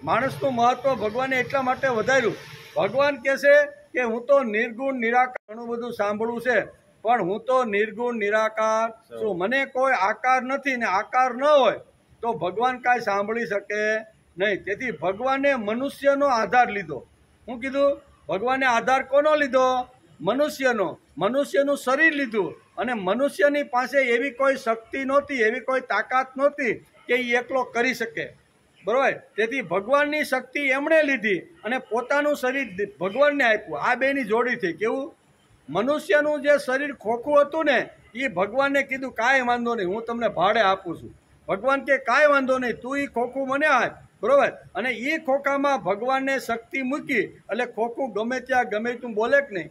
માણસનું મહત્વ ભગવાને એટલા માટે વધાર્યું. ભગવાન કહે છે કે હું તો નિર્ગુણ નિરાકાર, ઘણું બધું સાંભળવું છે, પણ હું તો નિર્ગુણ નિરાકાર છું. મને કોઈ આકાર નથી ને આકાર ન હોય તો ભગવાન કાંઈ સાંભળી શકે નહીં. તેથી ભગવાને મનુષ્યનો આધાર લીધો. શું કીધું? ભગવાને આધાર કોનો લીધો? મનુષ્યનો. મનુષ્યનું શરીર લીધું અને મનુષ્યની પાસે એવી કોઈ શક્તિ નહોતી, એવી કોઈ તાકાત નહોતી કે એ એકલો કરી શકે. બરાબર? તેથી ભગવાનની શક્તિ એમણે લીધી અને પોતાનું શરીર ભગવાનને આપ્યું. આ બેની જોડી થઈ. કેવું? મનુષ્યનું જે શરીર ખોખું હતું ને એ ભગવાનને કીધું કાંઈ વાંધો નહીં, હું તમને ભાડે આપું છું. ભગવાન કે કાંઈ વાંધો નહીં, તું એ ખોખું મને આપ. બરાબર? અને એ ખોખામાં ભગવાનને શક્તિ મૂકી એટલે ખોખું ગમે ત્યાં ગમે તું બોલે કે નહીં.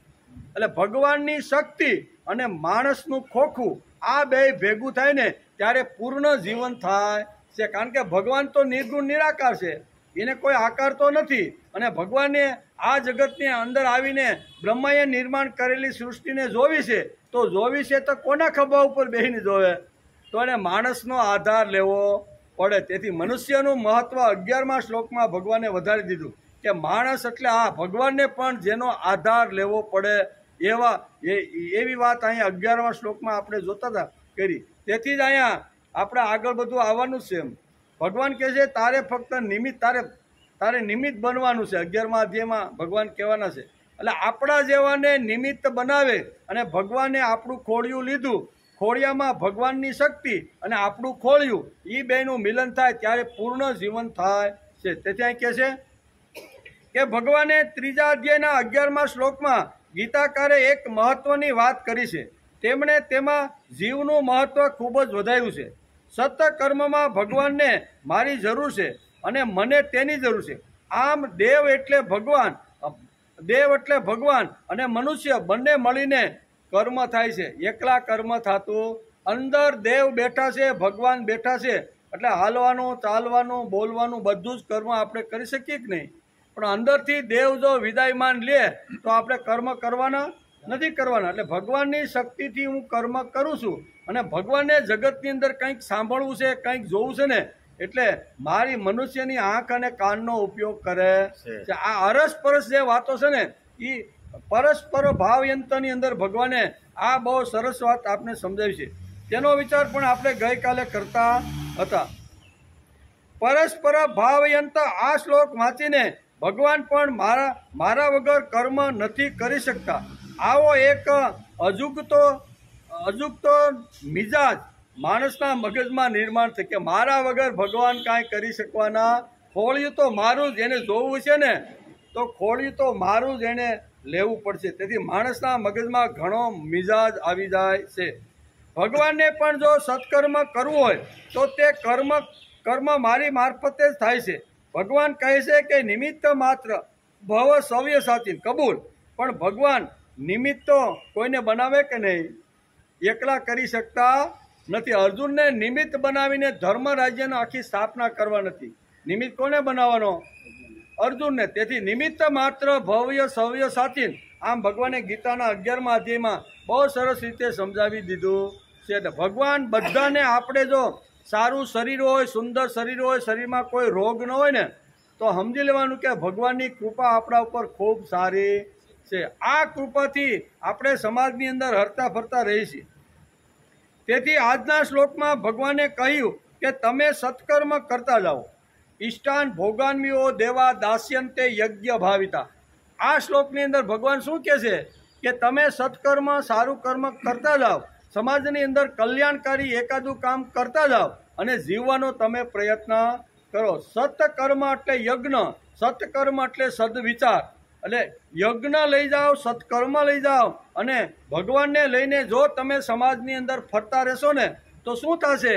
એટલે ભગવાનની શક્તિ અને માણસનું ખોખું આ બે ભેગું થાય ને ત્યારે પૂર્ણ જીવન થાય છે. કારણ કે ભગવાન તો નિર્ગુણ નિરાકાર છે, એને કોઈ આકાર તો નથી. અને ભગવાને આ જગતની અંદર આવીને બ્રહ્માએ નિર્માણ કરેલી સૃષ્ટિને જોવી છે, તો જોવી છે તો કોના ખભા ઉપર બેસીને જોવે? તો એને માણસનો આધાર લેવો પડે. તેથી મનુષ્યનું મહત્વ 11મા શ્લોકમાં ભગવાને વધારી દીધું કે માણસ એટલે આ ભગવાનને પણ જેનો આધાર લેવો પડે એવી વાત અહીંયા 11મા શ્લોકમાં આપણે જોતા હતા કરી. તેથી જ અહીંયા આપણે આગળ બધું આવવાનું છે. એમ ભગવાન કહે છે તારે ફક્ત નિમિત્ત તારે નિમિત્ત બનવાનું છે. 11મા અધ્યાયમાં ભગવાન કહેવાના છે. એટલે આપણા જેવાને નિમિત્ત બનાવે અને ભગવાને આપણું ખોળિયું લીધું, ખોળિયામાં ભગવાનની શક્તિ અને આપણું ખોળિયું એ બેનું મિલન થાય ત્યારે પૂર્ણ જીવન થાય છે. તેથી અહીં કહે છે કે ભગવાને ત્રીજા અધ્યાયના 11મા શ્લોકમાં ગીતાકારે એક મહત્વની વાત કરી છે. તેમણે તેમાં જીવનું મહત્વ ખૂબ જ વધાર્યું છે. સતત કર્મમાં ભગવાનને મારી જરૂર છે અને મને તેની જરૂર છે. આમ દેવ એટલે ભગવાન અને મનુષ્ય બંને મળીને કર્મ થાય છે. એકલા કર્મ થતું અંદર દેવ બેઠા છે, ભગવાન બેઠા છે. એટલે હાલવાનું, ચાલવાનું, બોલવાનું બધું જ કર્મ આપણે કરી શકીએ કે નહીં? પણ અંદરથી દેવ જો વિદાયમાન લે તો આપણે કર્મ કરવાના નથી કરવાના. એટલે ભગવાનની શક્તિથી હું કર્મ કરું છું અને ભગવાનને જગતની અંદર કંઈક સાંભળવું છે, કંઈક જોવું છે ને એટલે મારી મનુષ્યની આંખ અને કાનનો ઉપયોગ કરે છે. આ અરસપરસ જે વાતો છે ને એ પરસ્પર ભાવયંત્રની અંદર ભગવાને આ બહુ સરસ વાત આપને સમજાવી છે. તેનો વિચાર પણ આપણે ગઈકાલે કરતા હતા. પરસ્પર ભાવયંત આ શ્લોક વાંચીને ભગવાન પણ મારા વગર કર્મ નથી કરી શકતા. આવો એક અજુગતો મિજાજ માણસના મગજમાં નિર્માણ થાય કે મારા વગર ભગવાન કાંઈ કરી શકવાના. ખોળિયું તો મારું જ, એને જોવું છે ને તો ખોળિયું તો મારું જ એને લેવું પડશે. તેથી માણસના મગજમાં ઘણો મિજાજ આવી જાય છે. ભગવાનને પણ જો સત્કર્મ કરવું હોય તો તે કર્મ મારી મારફતે જ થાય છે. ભગવાન કહે છે કે નિમિત્ત માત્ર ભવ સવ્ય સાચી કબૂલ. પણ ભગવાન નિમિત્ત તો કોઈને બનાવે કે નહીં? એકલા કરી શકતા નથી. અર્જુનને નિમિત્ત બનાવીને ધર્મ રાજ્યનો આખી સ્થાપના કરવા નથી. નિમિત્ત કોને બનાવવાનો? અર્જુનને. તેથી નિમિત્ત માત્ર ભવ્ય સવ્ય સાચી. આમ ભગવાને ગીતાના 11મા અધ્યાયમાં બહુ સરસ રીતે સમજાવી દીધું છે. ભગવાન બધાને આપણે જો સારું શરીર હોય, સુંદર શરીર હોય, શરીરમાં કોઈ રોગ ન હોય ને તો સમજી લેવાનું કે ભગવાનની કૃપા આપણા ઉપર ખૂબ સારી છે. આ કૃપાથી આપણે સમાજની અંદર હરતા ફરતા રહીએ છીએ. તેથી આજના શ્લોકમાં ભગવાને કહ્યું કે તમે સત્કર્મ કરતા જાઓ. ઈષ્ટાન ભોગાન્મિઓ દેવા દાસ્યંતે યજ્ઞ ભાવિતા. આ શ્લોકની અંદર ભગવાન શું કહે છે કે તમે સત્કર્મ, સારું કર્મ કરતા જાઓ, સમાજની અંદર કલ્યાણકારી એકાદું કામ કરતા જાઓ અને જીવવાનો તમે પ્રયત્ન કરો. સત્કર્મ એટલે યજ્ઞ, સત્કર્મ એટલે સદવિચાર. એટલે યજ્ઞ લઈ જાઓ, સત્કર્મ લઈ જાઓ અને ભગવાનને લઈને જો તમે સમાજની અંદર ફરતા રહેશો ને તો શું થશે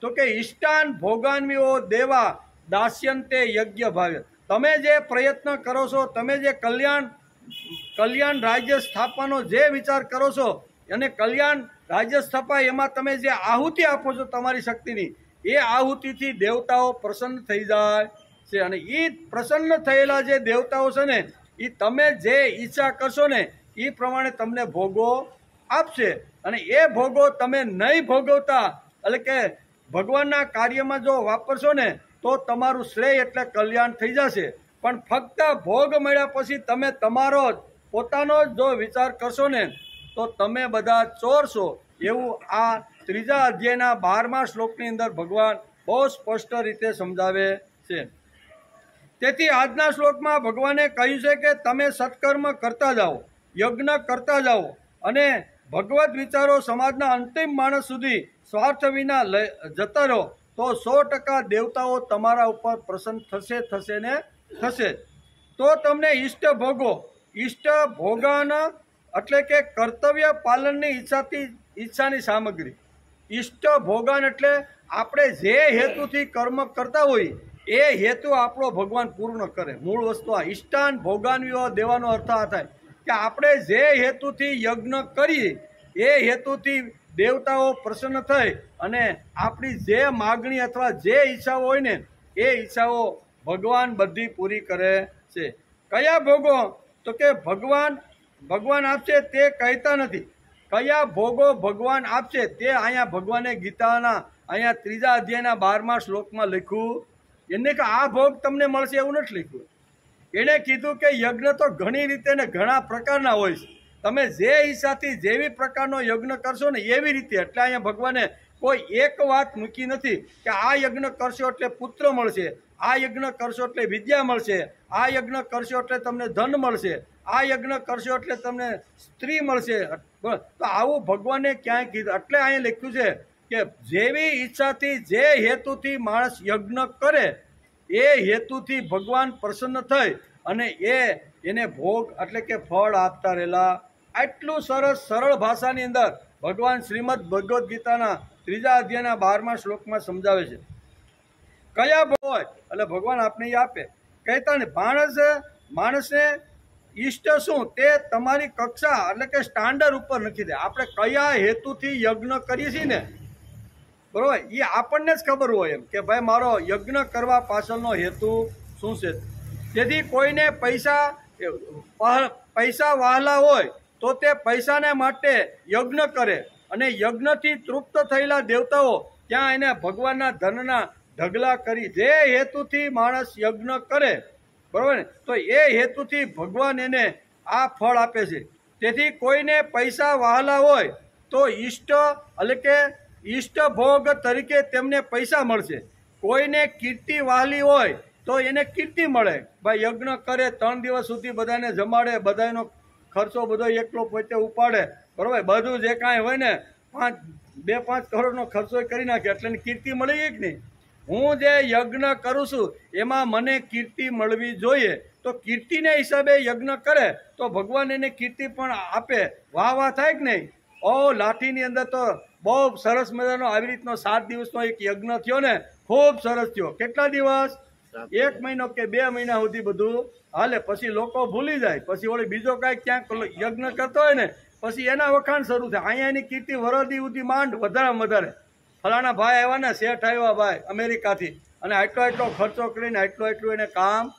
તો કે ઈષ્ટાન ભોગાન્વિઓ દેવા દાસ્યંતે યજ્ઞ ભાવ્ય. તમે જે પ્રયત્ન કરો છો, તમે જે કલ્યાણ રાજ્ય સ્થાપવાનો જે વિચાર કરો છો અને કલ્યાણ રાજ્ય સ્થાપાય એમાં તમે જે આહુતિ આપો છો તમારી શક્તિની, એ આહુતિથી દેવતાઓ પ્રસન્ન થઈ જાય છે. અને એ પ્રસન્ન થયેલા જે દેવતાઓ છે ને, એ તમે જે ઈચ્છા કરશો ને એ પ્રમાણે તમને ભોગો આપશે. અને એ ભોગો તમે નહીં ભોગવતા એટલે કે ભગવાનના કાર્યમાં જો વાપરશો ને તો તમારું શ્રેય એટલે કલ્યાણ થઈ જશે. પણ ફક્ત ભોગ મળ્યા પછી તમે તમારો જ પોતાનો જ જો વિચાર કરશો ને તો તમે બધા ચોર છો, એવું આ 3 અધ્યાયના 12મા શ્લોકની અંદર ભગવાન બહુ સ્પષ્ટ રીતે સમજાવે છે. તેથી આજના શ્લોકમાં ભગવાને કહ્યું છે કે તમે સત્કર્મ કરતા જાઓ, યજ્ઞ કરતા જાઓ અને ભગવત વિચારો સમાજના અંતિમ માણસ સુધી સ્વાર્થ વિના જતા રહો, તો 100% દેવતાઓ તમારા ઉપર પ્રસન્ન થશે ને થશે. તો તમને ઈષ્ટ ભોગન એટલે કે કર્તવ્ય પાલનની ઈચ્છાની સામગ્રી. ઈષ્ટ ભોગન એટલે આપણે જે હેતુથી કર્મ કરતા હોય એ હેતુ આપણો ભગવાન પૂર્ણ કરે. મૂળ વસ્તુ આ ઈષ્ટાન ભોગાન્વિઓ દેવાનો અર્થ આ થાય કે આપણે જે હેતુથી યજ્ઞ કરીએ એ હેતુથી દેવતાઓ પ્રસન્ન થઈ અને આપણી જે માગણી અથવા જે ઈચ્છાઓ હોય ને એ ઈચ્છાઓ ભગવાન બધી પૂરી કરે છે. કયા ભોગો? તો કે ભગવાન આપશે તે કહેતા નથી. કયા ભોગો ભગવાન આપશે તે અહીંયા ભગવાને ગીતાના અહીંયા 3 અધ્યાયના 12મા શ્લોકમાં લખ્યું. એને કે આ ભોગ તમને મળશે એવું નથી લખ્યું. એણે કીધું કે યજ્ઞ તો ઘણી રીતે ને ઘણા પ્રકારના હોય છે. તમે જે ઈચ્છાથી જેવી પ્રકારનો યજ્ઞ કરશો ને એવી રીતે. એટલે અહીંયા ભગવાને કોઈ એક વાત મૂકી નથી કે આ યજ્ઞ કરશો એટલે પુત્ર મળશે, આ યજ્ઞ કરશો એટલે વિદ્યા મળશે, આ યજ્ઞ કરશો એટલે તમને ધન મળશે, આ યજ્ઞ કરશો એટલે તમને સ્ત્રી મળશે. તો આવું ભગવાને ક્યાંય કીધું. એટલે અહીંયા લખ્યું છે કે જેવી ઈચ્છાથી જે હેતુથી માણસ યજ્ઞ કરે એ હેતુથી ભગવાન પ્રસન્ન થઈ અને એને ભોગ એટલે કે ફળ આપતા રહેલા. આટલું સરળ ભાષાની અંદર ભગવાન શ્રીમદ ભગવદ્ ગીતાના 3 અધ્યાયના 12મા શ્લોકમાં સમજાવે છે. કયા ભોગ હોય એટલે ભગવાન આપને આપે. કહેતા ને માણસને ઈષ્ટ શું તે તમારી કક્ષા એટલે કે સ્ટાન્ડર્ડ ઉપર નક્કી દે. આપણે કયા હેતુથી યજ્ઞ કરીએ છીએ ને બરોબર, એ આપણને જ ખબર હોય એમ કે ભાઈ મારો યજ્ઞ કરવા પાછળનો હેતુ શું છે. તેથી કોઈને પૈસા વહાલા હોય તો તે પૈસાને માટે યજ્ઞ કરે અને યજ્ઞથી તૃપ્ત થયેલા દેવતાઓ ત્યાં એને ભગવાનના ધનના ઢગલા કરી. જે હેતુથી માણસ યજ્ઞ કરે બરોબર ને, તો એ હેતુથી ભગવાન એને આ ફળ આપે છે. તેથી કોઈને પૈસા વહાલા હોય તો ઈષ્ટ એટલે કે ઈષ્ટ ભોગ તરીકે તેમને પૈસા મળશે. કોઈને કીર્તિ વહાલી હોય તો એને કીર્તિ મળે. ભાઈ યજ્ઞ કરે 3 દિવસ સુધી બધાને જમાડે, બધાનો ખર્ચો બધો એકલો પોતે ઉપાડે બરોબર, બધું જે કાંઈ હોય ને 2-5 કરોડનો ખર્ચો કરી નાખે એટલે કીર્તિ મળી ગઈ કે નહીં. હું જે યજ્ઞ કરું છું એમાં મને કીર્તિ મળવી જોઈએ. તો કીર્તિને હિસાબે યજ્ઞ કરે તો ભગવાન એને કીર્તિ પણ આપે. વાહ થાય કે નહીં. લાઠીની અંદર તો બહુ સરસ મજાનો આવી રીતનો 7 દિવસનો એક યજ્ઞ થયો ને, ખૂબ સરસ થયો. કેટલા દિવસ? 1 મહિનો કે 2 મહિના સુધી બધું હાલે. પછી લોકો ભૂલી જાય. પછી વળી બીજો કાંઈક ક્યાંક યજ્ઞ કરતો હોય ને પછી એના વખાણ શરૂ થાય. અહીંયા એની કીર્તિ વરદી સુધી માંડ વધારેમાં વધારે. ફલાણા ભાઈ આવ્યા ને, શેઠ આવ્યા ભાઈ અમેરિકાથી અને આટલો ખર્ચો કરીને આટલું એને કામ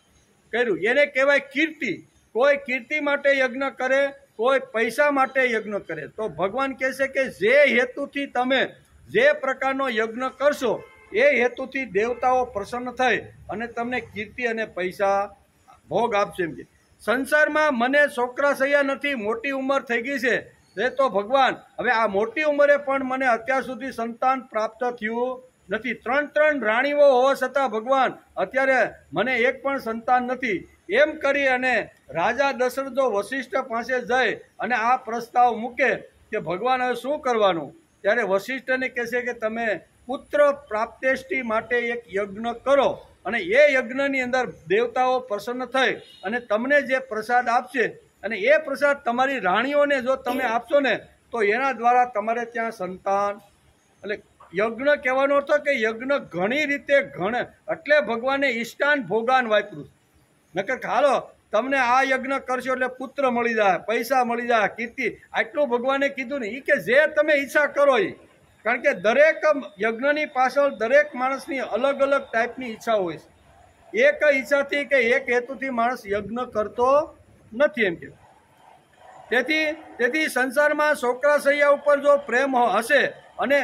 કર્યું. એને કહેવાય કીર્તિ. કોઈ કીર્તિ માટે યજ્ઞ કરે, કોઈ પૈસા માટે યજ્ઞ કરે. તો ભગવાન કહે છે કે જે હેતુથી તમે જે પ્રકારનો યજ્ઞ કરશો એ હેતુથી દેવતાઓ પ્રસન્ન થઈ અને તમને કીર્તિ અને પૈસા ભોગ આપશે. એમ કે સંસારમાં મને છોકરા થયા નથી, મોટી ઉંમર થઈ ગઈ છે તો ભગવાન હવે આ મોટી ઉંમરે પણ મને અત્યાર સુધી સંતાન પ્રાપ્ત થયું નથી. 3 રાણીઓ હોવા છતાં ભગવાન અત્યારે મને એક પણ સંતાન નથી. એમ કરી અને રાજા દશરથ જો વશિષ્ઠ પાસે જાય અને આ પ્રસ્તાવ મૂકે કે ભગવાન હવે શું કરવાનું, ત્યારે વશિષ્ઠને કહે છે કે તમે પુત્ર પ્રાપ્તેષ્ટિ માટે એક યજ્ઞ કરો અને એ યજ્ઞની અંદર દેવતાઓ પ્રસન્ન થઈ અને તમને જે પ્રસાદ આપશે અને એ પ્રસાદ તમારી રાણીઓને જો તમે આપશો ને તો એના દ્વારા તમારે ત્યાં સંતાન એટલે યજ્ઞ કહેવાનો અર્થ કે યજ્ઞ ઘણી રીતે એટલે ભગવાને ઈષ્ટાન ભોગાન વાપર્યું. નકર હાલો તમને આ યજ્ઞ કરશો એટલે પુત્ર મળી જાય, પૈસા મળી જાય, કીર્તિ, આટલું ભગવાને કીધું ને. એ કે જે તમે ઈચ્છા કરો એ, કારણ કે દરેક યજ્ઞની પાછળ દરેક માણસની અલગ અલગ ટાઈપની ઈચ્છા હોય છે. એક ઈચ્છાથી કે એક હેતુથી માણસ યજ્ઞ કરતો નથી એમ કે. તેથી સંસારમાં છોકરા સૈયા ઉપર જો પ્રેમ હશે અને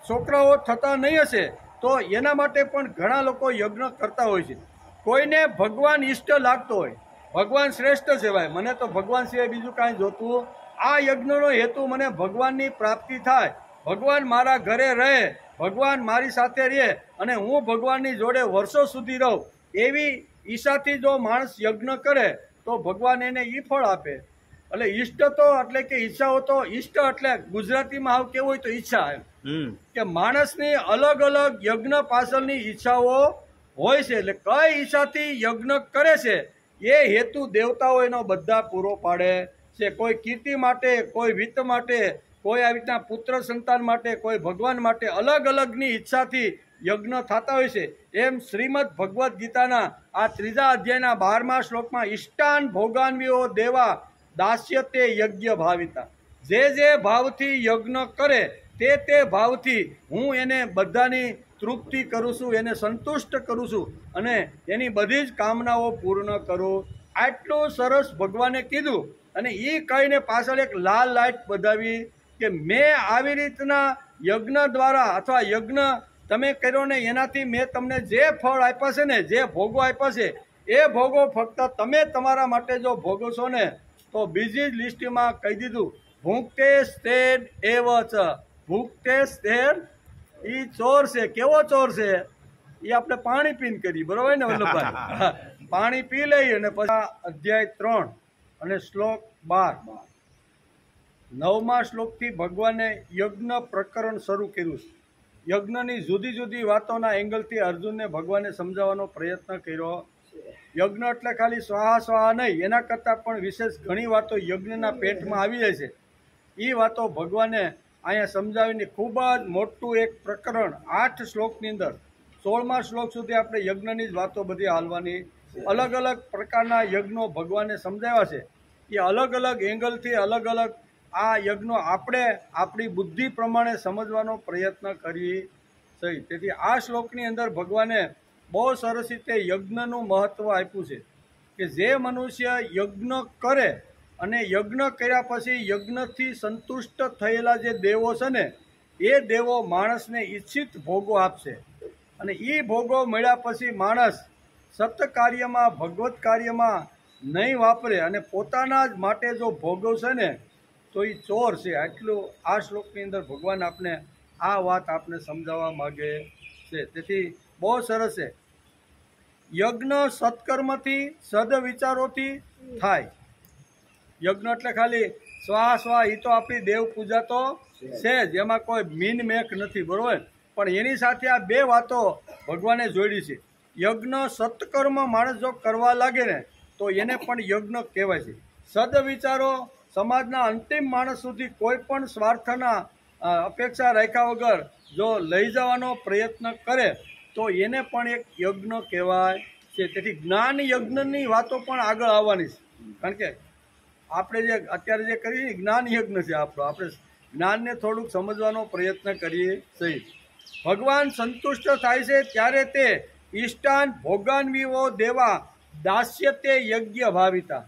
છોકરાઓ થતા નહીં હશે તો એના માટે પણ ઘણા લોકો યજ્ઞ કરતા હોય છે. કોઈને ભગવાન ઈષ્ટ લાગતો હોય, ભગવાન શ્રેષ્ઠ સેવાય, મને તો ભગવાન સિવાય બીજું કાંઈ જોતું, આ યજ્ઞનો હેતુ મને ભગવાનની પ્રાપ્તિ થાય, ભગવાન મારા ઘરે રહે, ભગવાન મારી સાથે રહે અને હું ભગવાનની જોડે વર્ષો સુધી રહું, એવી ઈચ્છાથી જો માણસ યજ્ઞ કરે તો ભગવાન એને એ ફળ આપે. એટલે ઈષ્ટ તો એટલે કે ઈચ્છાઓ તો, ઈષ્ટ એટલે ગુજરાતીમાં આવું કેવું હોય તો ઈચ્છા એમ કે માણસની અલગ અલગ યજ્ઞ પાછળની ઈચ્છાઓ હોય છે. એટલે કઈ ઈચ્છાથી યજ્ઞ કરે છે એ હેતુ દેવતાઓ એનો બધા પૂરો પાડે છે. કોઈ કીર્તિ માટે, કોઈ વિત્ત માટે, કોઈ આવી રીતના પુત્ર સંતાન માટે, કોઈ ભગવાન માટે, અલગ અલગની ઈચ્છાથી યજ્ઞ થતા હોય છે. એમ શ્રીમદ ભગવદ્ ગીતાના આ 3 અધ્યાયના 12મા શ્લોકમાં ઈષ્ટાન ભોગાન્વિઓ દેવા દાસ્યતે યજ્ઞ ભાવિતા, જે ભાવથી યજ્ઞ કરે તે ભાવથી હું એને બધાની તૃપ્તિ કરું છું, એને સંતુષ્ટ કરું છું અને એની બધી જ કામનાઓ પૂર્ણ કરું. આટલું સરસ ભગવાને કીધું અને એ કહીને પાછળ એક લાલ લાઈટ બધાવી કે મેં આવી રીતના યજ્ઞ દ્વારા અથવા યજ્ઞ તમે કર્યો ને એનાથી મેં તમને જે ફળ આપ્યા છે ને, જે ભોગો આપ્યા છે એ ભોગો ફક્ત તમે તમારા માટે જો ભોગવશો ને તો બીજી જ લિસ્ટમાં કહી દીધું, ભૂંકતે સ્તેર એવ ચ, ભૂંકતે સ્તેર એ ચોર છે. કેવો ચોર છે એ આપણે પાણી પીને કરી, બરોબર ને વલ્લભભાઈ? પાણી પી લઈએ અને પછી અધ્યાય 3 અને શ્લોક 12, 9મા શ્લોકથી ભગવાને યજ્ઞ પ્રકરણ શરૂ કર્યું છે. યજ્ઞની જુદી જુદી વાતોના એંગલથી અર્જુનને ભગવાને સમજાવવાનો પ્રયત્ન કર્યો. યજ્ઞ એટલે ખાલી સ્વાહા સ્વાહા નહીં, એના કરતાં પણ વિશેષ ઘણી વાતો યજ્ઞના પેટમાં આવી જાય છે. એ વાતો ભગવાને અહીંયા સમજાવીને ખૂબ જ મોટું એક પ્રકરણ 8 શ્લોકની અંદર 16મા શ્લોક સુધી આપણે યજ્ઞની જ વાતો બધી હાલવાની. અલગ અલગ પ્રકારના યજ્ઞો ભગવાને સમજાવ્યા છે. એ અલગ અલગ એંગલથી અલગ અલગ આ યજ્ઞો આપણે આપણી બુદ્ધિ પ્રમાણે સમજવાનો પ્રયત્ન કરીએ છીએ. તેથી આ શ્લોકની અંદર ભગવાને બહુ સરસ રીતે યજ્ઞનું મહત્ત્વ આપ્યું છે કે જે મનુષ્ય યજ્ઞ કરે અને યજ્ઞ કર્યા પછી યજ્ઞથી સંતુષ્ટ થયેલા જે દેવો છે ને એ દેવો માણસને ઈચ્છિત ભોગો આપશે. અને એ ભોગો મળ્યા પછી માણસ સત કાર્યમાં, ભગવત કાર્યમાં નહીં વાપરે અને પોતાના જ માટે જો ભોગવશે ને તો એ ચોર છે. આટલું આ શ્લોકની અંદર ભગવાન આપને આ વાત આપને સમજાવવા માગે છે. તેથી બહુ સરસ છે. યજ્ઞ સત્કર્મથી, સદવિચારોથી થાય. યજ્ઞ એટલે ખાલી સ્વાહ સ્વાહ, એ તો આપણી દેવ પૂજા તો છે જ, એમાં કોઈ મીન મેક નથી, બરોબર? પણ એની સાથે આ 2 વાતો ભગવાને જોડી છે. યજ્ઞ સત્કર્મ માણસ જો કરવા લાગે ને તો એને પણ યજ્ઞ કહેવાય છે. સદવિચારો સમાજના અંતિમ માણસ સુધી કોઈ પણ સ્વાર્થના અપેક્ષા રાખ્યા વગર જો લઈ જવાનો પ્રયત્ન કરે તો એને પણ એક યજ્ઞ કહેવાય છે. તેથી જ્ઞાન યજ્ઞની વાતો પણ આગળ આવવાની છે. કારણ કે આપણે જે અત્યારે જે કરીએ જ્ઞાન યજ્ઞ છે આપણો, આપણે જ્ઞાનને થોડુંક સમજવાનો પ્રયત્ન કરીએ છીએ. ભગવાન સંતુષ્ટ થાય છે ત્યારે તે ઈષ્ટાન ભોગાન્વિઓ દેવા દાસ્યતે યજ્ઞ ભાવિતા.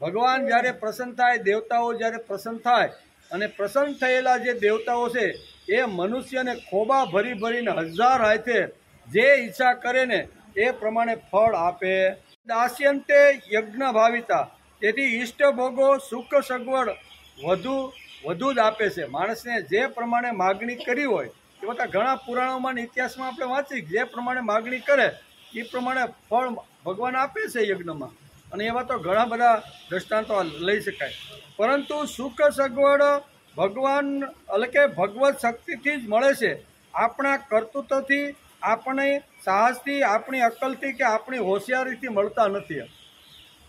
ભગવાન જ્યારે પ્રસન્ન થાય, દેવતાઓ જ્યારે પ્રસન્ન થાય અને પ્રસન્ન થયેલા જે દેવતાઓ છે એ મનુષ્યને ખોબા ભરી ભરીને 1000 હાથે જે ઈચ્છા કરે ને એ પ્રમાણે ફળ આપે. દાસ્યંતે યજ્ઞ ભાવિતા. તેથી ઈષ્ટ ભોગો, સુખ સગવડ વધુ જ આપે છે. માણસને જે પ્રમાણે માગણી કરી હોય એ બધા ઘણા પુરાણોમાં ઇતિહાસમાં આપણે વાંચી, જે પ્રમાણે માગણી કરે એ પ્રમાણે ફળ ભગવાન આપે છે યજ્ઞમાં. અને એવા તો ઘણા બધા દ્રષ્ટાંતો લઈ શકાય. પરંતુ સુખ સગવડ ભગવાન એટલે કે ભગવત શક્તિથી જ મળે છે. આપણા કર્તૃત્વથી, આપણી સાહસથી, આપણી અક્કલથી કે આપણી હોશિયારીથી મળતા નથી.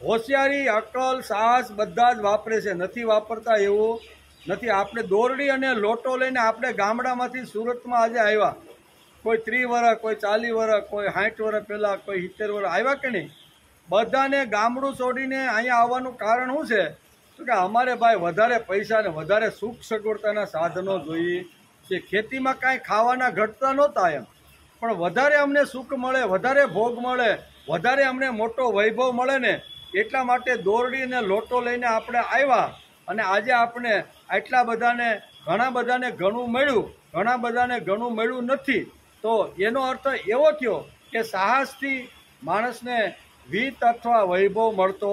હોશિયારી, અક્કલ, સાહસ બધા જ વાપરે છે, નથી વાપરતા એવું નથી. આપણે દોરડી અને લોટો લઈને આપણે ગામડામાંથી સુરતમાં આજે આવ્યા, કોઈ 30 વર્ષ, કોઈ 40 વર્ષ, કોઈ 60 વર્ષ પહેલાં, કોઈ 70 વર્ષ આવ્યા કે નહીં. બધાને ગામડું છોડીને અહીંયા આવવાનું કારણ શું છે? તો કે અમારે ભાઈ વધારે પૈસા ને વધારે સુખ સગવડતાના સાધનો જોઈએ છે. ખેતીમાં કાંઈ ખાવાના ઘટતા નહોતા એમ, પણ વધારે અમને સુખ મળે, વધારે ભોગ મળે, વધારે અમને મોટો વૈભવ મળે ને એટલા માટે દોરડી અને લોટો લઈને આપણે આવ્યા. અને આજે આપણે આટલા બધાને, ઘણા બધાને ઘણું મળ્યું, ઘણા બધાને ઘણું મળ્યું નથી. તો એનો અર્થ એવો થયો કે સાહસથી માણસને વિત્ત અથવા વૈભવ મળતો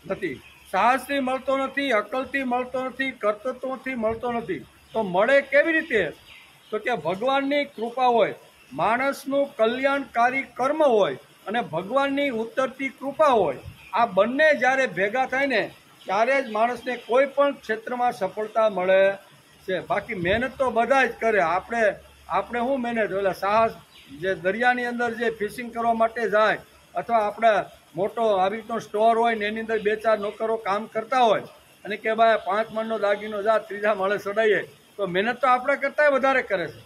નથી, સાહસથી મળતો નથી, અકલથી મળતો નથી, કર્તૃત્વથી મળતો નથી. તો મળે કેવી રીતે? તો કે ભગવાનની કૃપા હોય, માણસનું કલ્યાણકારી કર્મ હોય અને ભગવાનની ઉતરતી કૃપા હોય. આ બંને જ્યારે ભેગા થાય ને ત્યારે જ માણસને કોઈ પણ ક્ષેત્રમાં સફળતા મળે છે. બાકી મહેનત તો બધા જ કરે. આપણે શું મહેનત? એટલે સાહસ, જે દરિયાની અંદર જે ફિશિંગ કરવા માટે જાય, અથવા આપણે મોટો આવી રીતનો સ્ટોર હોય ને એની અંદર 2-4 નોકરો કામ કરતા હોય અને કે ભાઈ 5 મણનો દાગીનો જા 3જા માળે ચડાવીએ, તો મહેનત તો આપણે કરતાંય વધારે કરે છે.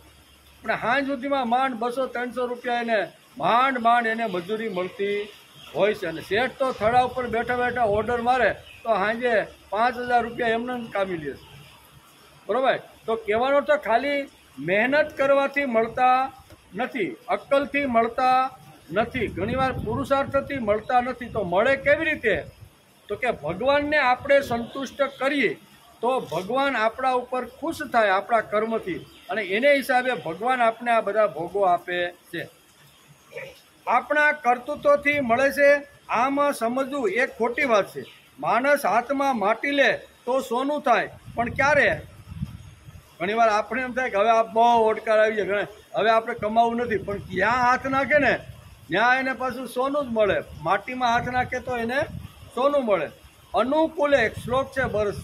પણ સાંજ સુધીમાં માંડ 200-300 રૂપિયા એને માંડ એને મજૂરી મળતી હોય છે. અને શેઠ તો થડા ઉપર બેઠા બેઠા ઓર્ડર મારે તો સાંજે 5000 રૂપિયા એમને કામી લે છે. બરાબર? તો કહેવાનો તો ખાલી મહેનત કરવાથી મળતા નથી, અક્કલથી મળતા નથી, ઘણીવાર પુરુષાર્થથી મળતા નથી. તો મળે કેવી રીતે? તો કે ભગવાનને આપણે સંતુષ્ટ કરીએ તો ભગવાન આપણા ઉપર ખુશ થાય આપણા કર્મથી, અને એને હિસાબે ભગવાન આપણે આ બધા ભોગો આપે છે. આપણા કર્તૃત્વથી મળે છે, આમાં સમજવું એક ખોટી વાત છે. માણસ હાથમાં માટી લે તો સોનું થાય, પણ ક્યારે? ઘણીવાર આપણે એમ થાય કે હવે આ બહુ ઓડકાર આવી જાય, હવે આપણે કમાવું નથી, પણ ક્યાં હાથ નાખે ને ત્યાં એને પાછું સોનું જ મળે. માટીમાં હાથ નાખે તો એને સોનું મળે. અનુકૂલે, એક શ્લોક છે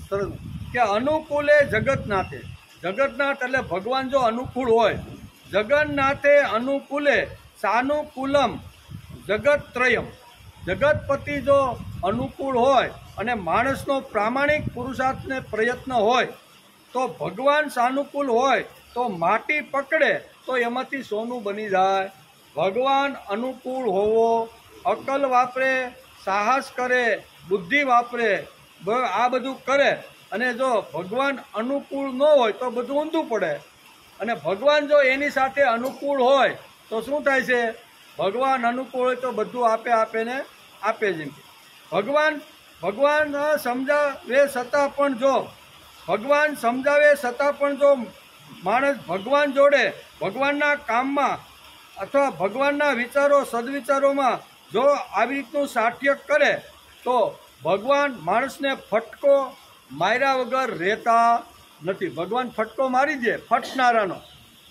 સરસ કે અનુકૂલે જગતનાથે. જગન્નાથ એટલે ભગવાન જો અનુકૂળ હોય, જગન્નાથે અનુકૂલે સાનુકૂલમ જગત્ત્રયમ. જગતપતિ જો અનુકૂળ હોય અને માણસનો પ્રામાણિક પુરુષાર્થને પ્રયત્ન હોય તો ભગવાન સાનુકૂળ હોય તો માટી પકડે તો એમાંથી સોનું બની જાય. ભગવાન અનુકૂળ હોવો, અકલ વાપરે, સાહસ કરે, બુદ્ધિ વાપરે, આ બધું કરે. અને જો ભગવાન અનુકૂળ ન હોય તો બધું ઊંધું પડે. અને ભગવાન જો એની સાથે અનુકૂળ હોય તો શું થાય છે? ભગવાન અનુકૂળ હોય તો બધું આપે ને આપે જ. ભગવાન સમજાવે છતાં પણ જો માણસ ભગવાન જોડે ભગવાનના કામમાં અથવા ભગવાનના વિચારો, સદવિચારોમાં જો આવી રીતનું સાઠ્ય કરે તો ભગવાન માણસને ફટકો માર્યા વગર રહેતા નથી. ભગવાન ફટકો મારી દે, ફટનારાનો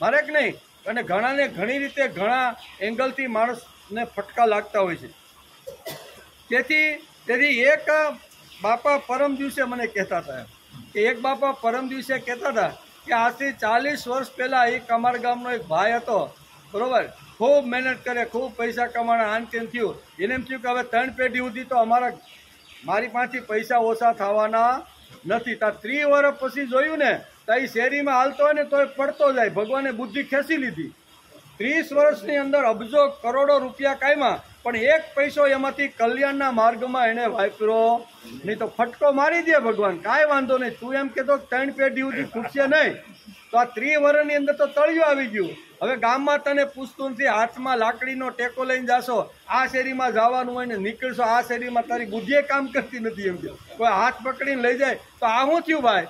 મારે કે નહીં. અને ઘણાને ઘણી રીતે ઘણા એંગલથી માણસને ફટકા લાગતા હોય છે. તેથી એક બાપા પરમ દિવસે મને કહેતા હતા કે કહેતા હતા કે આજથી 40 વર્ષ પહેલાં એક અમારા ગામનો એક ભાઈ હતો, બરાબર, ખૂબ મહેનત કરે, ખૂબ પૈસા કમાણા, આન તેમ થયું. એને એમ થયું કે હવે 3 પેઢી સુધી તો મારી પાસેથી પૈસા ઓછા થવાના નથી. ત્યાં 30 વર્ષ પછી જોયું ને તો એ શેરીમાં હાલતો હોય ને તોય પડતો જાય. ભગવાને બુદ્ધિ ખેંચી લીધી. 30 વર્ષની અંદર અબજો કરોડો રૂપિયા કાયમાં, પણ 1 પૈસો એમાંથી કલ્યાણના માર્ગમાં એને વાપર્યો નહીં. તો ફટકો મારી દે ભગવાન, કાંઈ વાંધો નહીં. તું એમ કહેતો 3 પેઢી સુધી ખૂટશે નહીં, તો આ 30 વર્ષની અંદર તો તળિયું આવી ગયું. હવે ગામમાં તને પૂછતું નથી, હાથમાં લાકડીનો ટેકો લઈને જાશો, આ શેરીમાં જવાનું હોય ને નીકળશો, આ શેરીમાં તારી બુદ્ધિએ કામ કરતી નથી. એમ કે કોઈ હાથ પકડીને લઈ જાય તો આ શું થયું ભાઈ?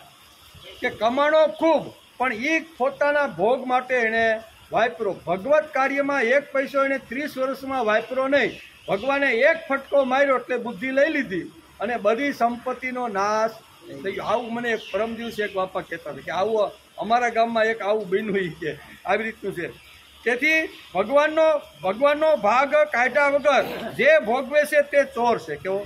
કે કમાણો ખૂબ, પણ એ પોતાના ભોગ માટે એણે વાપરો. ભગવત કાર્યમાં 1 પૈસો એને 30 વર્ષમાં વાપરો નહીં. ભગવાને 1 ફટકો માર્યો એટલે બુદ્ધિ લઈ લીધી અને બધી સંપત્તિનો નાશ થઈ ગયો. આવું મને પરમ દિવસે એક બાપા કહેતા હતા કે આવું અમારા ગામમાં એક આવું બન્યું કે આવી રીતનું છે. તેથી ભગવાનનો ભાગ કાઢ્યા વગર જે ભોગવે છે તે ચોર છે. કેવો?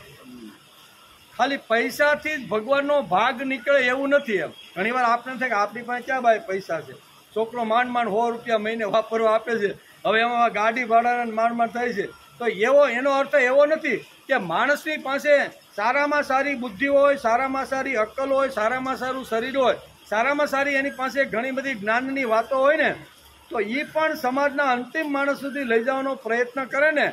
ખાલી પૈસાથી જ ભગવાનનો ભાગ નીકળે એવું નથી. એમ ઘણીવાર આપણે થાય કે આપણી પાસે ક્યાં ભાઈ પૈસા છે, છોકરો માંડ 100 રૂપિયા મહિને વાપરવા આપે છે, હવે એમાં ગાડી ભાડાના માંડ થાય છે. તો એનો અર્થ એવો નથી કે માણસની પાસે સારામાં સારી બુદ્ધિ હોય, સારામાં સારી અક્કલ હોય, સારામાં સારું શરીર હોય, સારામાં સારી એની પાસે ઘણી બધી જ્ઞાનની વાતો હોય ને, તો એ પણ સમાજના અંતિમ માણસ સુધી લઈ જવાનો પ્રયત્ન કરે ને,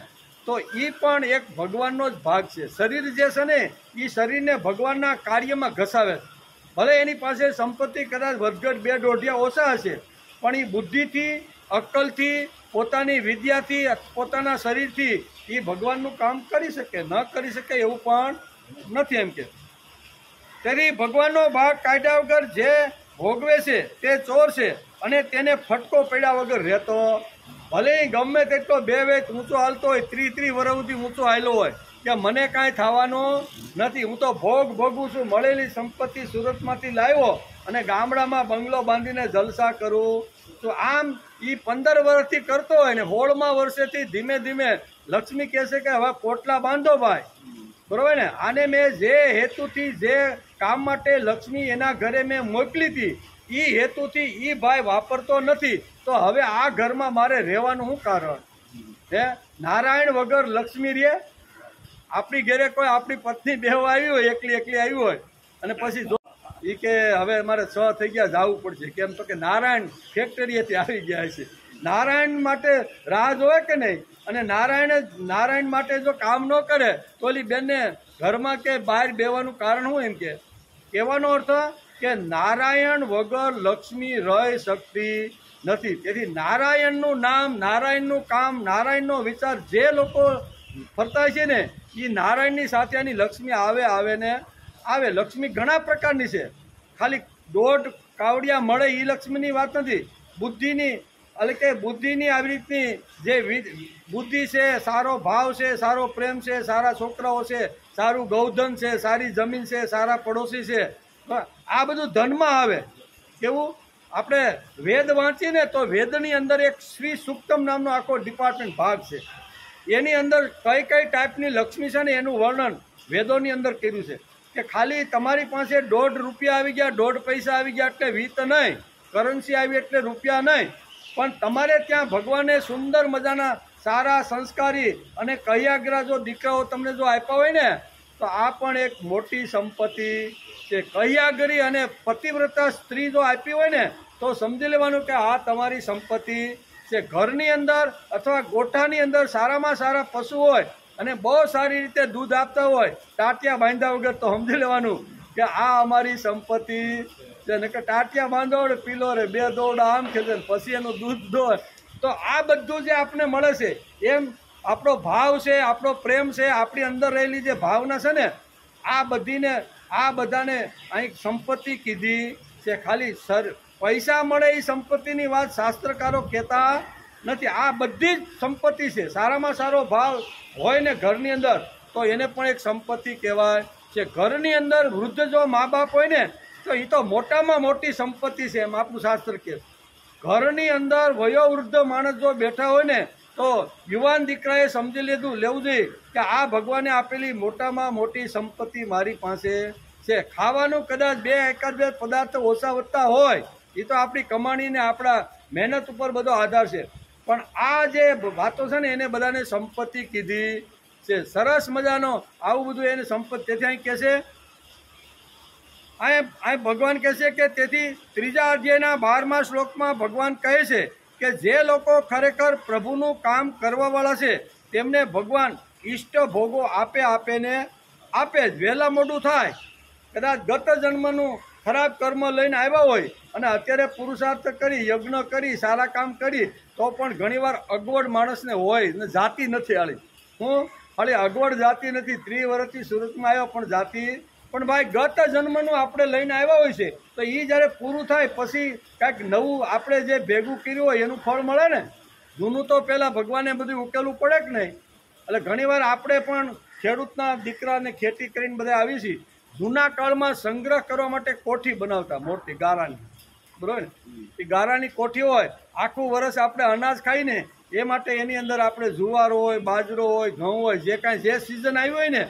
તો એ પણ એક ભગવાનનો જ ભાગ છે. શરીર જે છે ને, એ શરીરને ભગવાનના કાર્યમાં ઘસાવે છે. ભલે એની પાસે સંપત્તિ કદાચ વધઘટ 2 દોઢિયા ઓછા હશે, પણ એ બુદ્ધિથી, અક્કલથી, પોતાની વિદ્યાથી, પોતાના શરીરથી એ ભગવાનનું કામ કરી શકે. ન કરી શકે એવું પણ નથી એમ કે. તેથી ભગવાનનો ભાગ કાઢ્યા વગર જે ભોગવે છે તે ચોર છે, અને તેને ફટકો પડ્યા વગર રહેતો ભલે ગમે તેટલો 2 વેચ ઊંચો હાલતો હોય, 30 વર્ષ સુધી ઊંચો હાલ્યો હોય કે મને કાંઈ થવાનું નથી, હું તો ભોગવું છું, મળેલી સંપત્તિ સુરતમાંથી લાવ્યો અને ગામડામાં બંગલો બાંધીને જલસા કરું. તો આમ એ 15 વર્ષથી કરતો હોય ને 16મા વર્ષેથી ધીમે ધીમે લક્ષ્મી કહેશે કે હવે પોટલા બાંધો ભાઈ, બરોબર ને. આને મેં જે હેતુથી, જે કામ માટે લક્ષ્મી એના ઘરે મેં મોકલી હતી, એ હેતુથી એ ભાઈ વાપરતો નથી, તો હવે આ ઘરમાં મારે રહેવાનું શું કારણ હે? નારાયણ વગર લક્ષ્મી રે? આપણી ઘરે કોઈ આપણી પત્ની બેહવા આવી હોય, એકલી આવી હોય, અને પછી જો એ કે હવે મારે 6 થઈ ગયા, જવું પડશે, કેમ તો કે નારાયણ ફેક્ટરીએથી આવી ગયા છે. નારાયણ માટે રાહ જોવે કે નહીં? અને નારાયણ માટે જો કામ ન કરે તો ઓલી બેનને ઘરમાં કે બહાર બેવાનું કારણ શું? એમ કે કહેવાનો અર્થ કે નારાયણ વગર લક્ષ્મી રહી શકતી નથી. તેથી નારાયણનું નામ, નારાયણનું કામ, નારાયણનો વિચાર જે લોકો ફરતા છે ને, એ નારાયણની સાથે આની લક્ષ્મી આવે ને આવે. લક્ષ્મી ઘણા પ્રકારની છે, ખાલી 1.5 કાવડિયા મળે એ લક્ષ્મીની વાત નથી. બુદ્ધિની, એટલે કે બુદ્ધિની આવી રીતની જે બુદ્ધિ છે, સારો ભાવ છે, સારો પ્રેમ છે, સારા છોકરાઓ છે, સારું ગૌધન છે, સારી જમીન છે, સારા પડોશી છે, આ બધું ધનમાં આવે. કેવું? આપણે વેદ વાંચીએ ને તો વેદની અંદર એક શ્રી સુક્તમ નામનો આખો ડિપાર્ટમેન્ટ ભાગ છે. એની અંદર કઈ ટાઈપની લક્ષ્મી છે ને એનું વર્ણન વેદોની અંદર કર્યું છે. કે ખાલી તમારી પાસે 1.5 રૂપિયા આવી ગયા, 1.5 પૈસા આવી ગયા એટલે વીત નહીં, કરન્સી આવી એટલે રૂપિયા નહીં, પણ તમારે ત્યાં ભગવાને સુંદર મજાના સારા સંસ્કારી અને કહિયાગ્રા જો દીકરાઓ તમને જો આપ્યા હોય ને, તો આ પણ એક મોટી સંપત્તિ છે. કહિયાગરી અને પતિવ્રતા સ્ત્રી જો આપી હોય ને, તો સમજી લેવાનું કે આ તમારી સંપત્તિ છે. ઘરની અંદર અથવા ગોઠાની અંદર સારામાં સારા પશુ હોય અને બહુ સારી રીતે દૂધ આપતા હોય, ટાટિયા બાંધ્યા વગર, તો સમજી લેવાનું કે આ અમારી સંપત્તિ છે. ને કે ટાટિયા બાંધો રે, પીલો રે, 2 દોરડા આમ ખેંચે, પછી એનું દૂધ દોય, તો આ બધું જે આપણને મળે છે, એમ આપણો ભાવ છે, આપણો પ્રેમ છે, આપણી અંદર રહેલી જે ભાવના છે ને, આ બધાને અહીં સંપત્તિ કીધી છે. ખાલી પૈસા મળે એ સંપત્તિની વાત શાસ્ત્રકારો કહેતા નથી. આ બધી જ સંપત્તિ છે. સારામાં સારો ભાવ હોય ને ઘરની અંદર, તો એને પણ એક સંપત્તિ કહેવાય છે. ઘરની અંદર વૃદ્ધ જો મા બાપ હોય ને, તો એ તો મોટામાં મોટી સંપત્તિ છે, એમ આપણું શાસ્ત્ર કહે. ઘરની અંદર વયોવૃદ્ધ માણસ જો બેઠા હોય ને, તો યુવાન દીકરાએ સમજી લેવું જોઈએ કે આ ભગવાને આપેલી મોટામાં મોટી સંપત્તિ મારી પાસે છે. ખાવાનું કદાચ એકાદ બે પદાર્થ ઓછા વધતા હોય, એ તો આપણી કમાણી ને આપણા મહેનત ઉપર બધો આધાર છે, પણ આ જે વાતો છે ને, એને બધાને સંપત્તિ કીધી છે. સરસ મજાનો આવું બધું એને સંપત્તિ. તેથી અહીં કહે છે, અહીં ભગવાન કહે છે કે તેથી 3જા અધ્યાયના 12મા શ્લોકમાં ભગવાન કહે છે કે જે લોકો ખરેખર પ્રભુનું કામ કરવાવાળા છે, તેમને ભગવાન ઈષ્ટ ભોગો આપે જ. વહેલા મોડું થાય, કદાચ ગત જન્મનું ખરાબ કર્મ લઈને આવ્યા હોય અને અત્યારે પુરુષાર્થ કરી, યજ્ઞ કરી, સારા કામ કરી, તો પણ ઘણીવાર અગવડ માણસને હોય ને, જાતિ નથી આલી. ખાલી અગવડ જાતિ નથી. 30 વર્ષથી સુરતમાં આવ્યો પણ જાતિ, પણ ભાઈ ગત જન્મનું આપણે લઈને આવ્યા હોય છે, તો એ જ્યારે પૂરું થાય પછી કાંઈક નવું આપણે જે ભેગું કર્યું હોય એનું ફળ મળે ને. જૂનું તો પહેલાં ભગવાને બધું ઉકેલવું પડે કે નહીં? એટલે ઘણીવાર આપણે પણ ખેડૂતના દીકરાને ખેતી કરીને બધા આવી છીએ. જૂના કાળમાં સંગ્રહ કરવા માટે કોઠી બનાવતા, મોટી ગારાની, બરોબર ને? એ ગારાની કોઠી હોય, આખું વર્ષ આપણે અનાજ ખાઈને, એ માટે એની અંદર આપણે જુવાર હોય, બાજરો હોય, ઘઉં હોય, જે કાંઈ જે સિઝન આવ્યું હોય ને,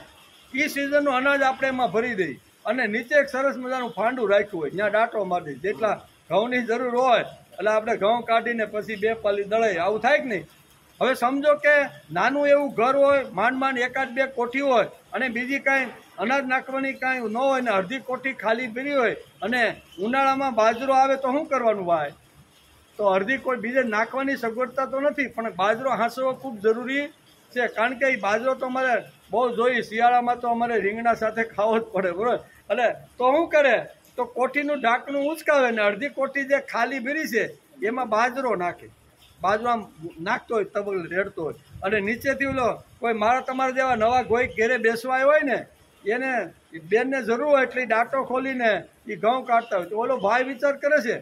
એ સિઝનનું અનાજ આપણે એમાં ભરી દઈએ, અને નીચે એક સરસ મજાનું ફાંડું રાખ્યું હોય, ત્યાં ડાંટો મારી દઈએ. જેટલા ઘઉંની જરૂર હોય એટલે આપણે ઘઉં કાઢીને પછી 2 પાલી દળાઈ, આવું થાય કે નહીં? હવે સમજો કે નાનું એવું ઘર હોય, માંડ માંડ એકાદ બે કોઠી હોય અને બીજી કાંઈ અનાજ નાખવાની કાંઈ ન હોય ને અડધી કોઠી ખાલી પડી હોય અને ઉનાળામાં બાજરો આવે તો શું કરવાનું ભાઈ? તો અડધી કોઈ બીજે નાખવાની સગવડતા તો નથી, પણ બાજરો હાંસવો ખૂબ જરૂરી છે. કારણ કે એ બાજરો તો અમારે બહુ જોઈએ, શિયાળામાં તો અમારે રીંગણા સાથે ખાવો જ પડે, બરાબર. એટલે તો શું કરે, તો કોઠીનું ઢાંકણું ઉંચકાવે ને અડધી કોઠી જે ખાલી બીરી છે એમાં બાજરો નાખે. બાજરો આમ નાખતો હોય, તબલ રેડતો હોય અને નીચેથી ઓલો કોઈ મારા તમારા જેવા નવા કોઈ ઘેરે બેસવા હોય ને એને બેનને જરૂર હોય એટલે ડાટો ખોલીને એ ઘઉં કાઢતા હોય તો ઓલો ભાઈ વિચાર કરે છે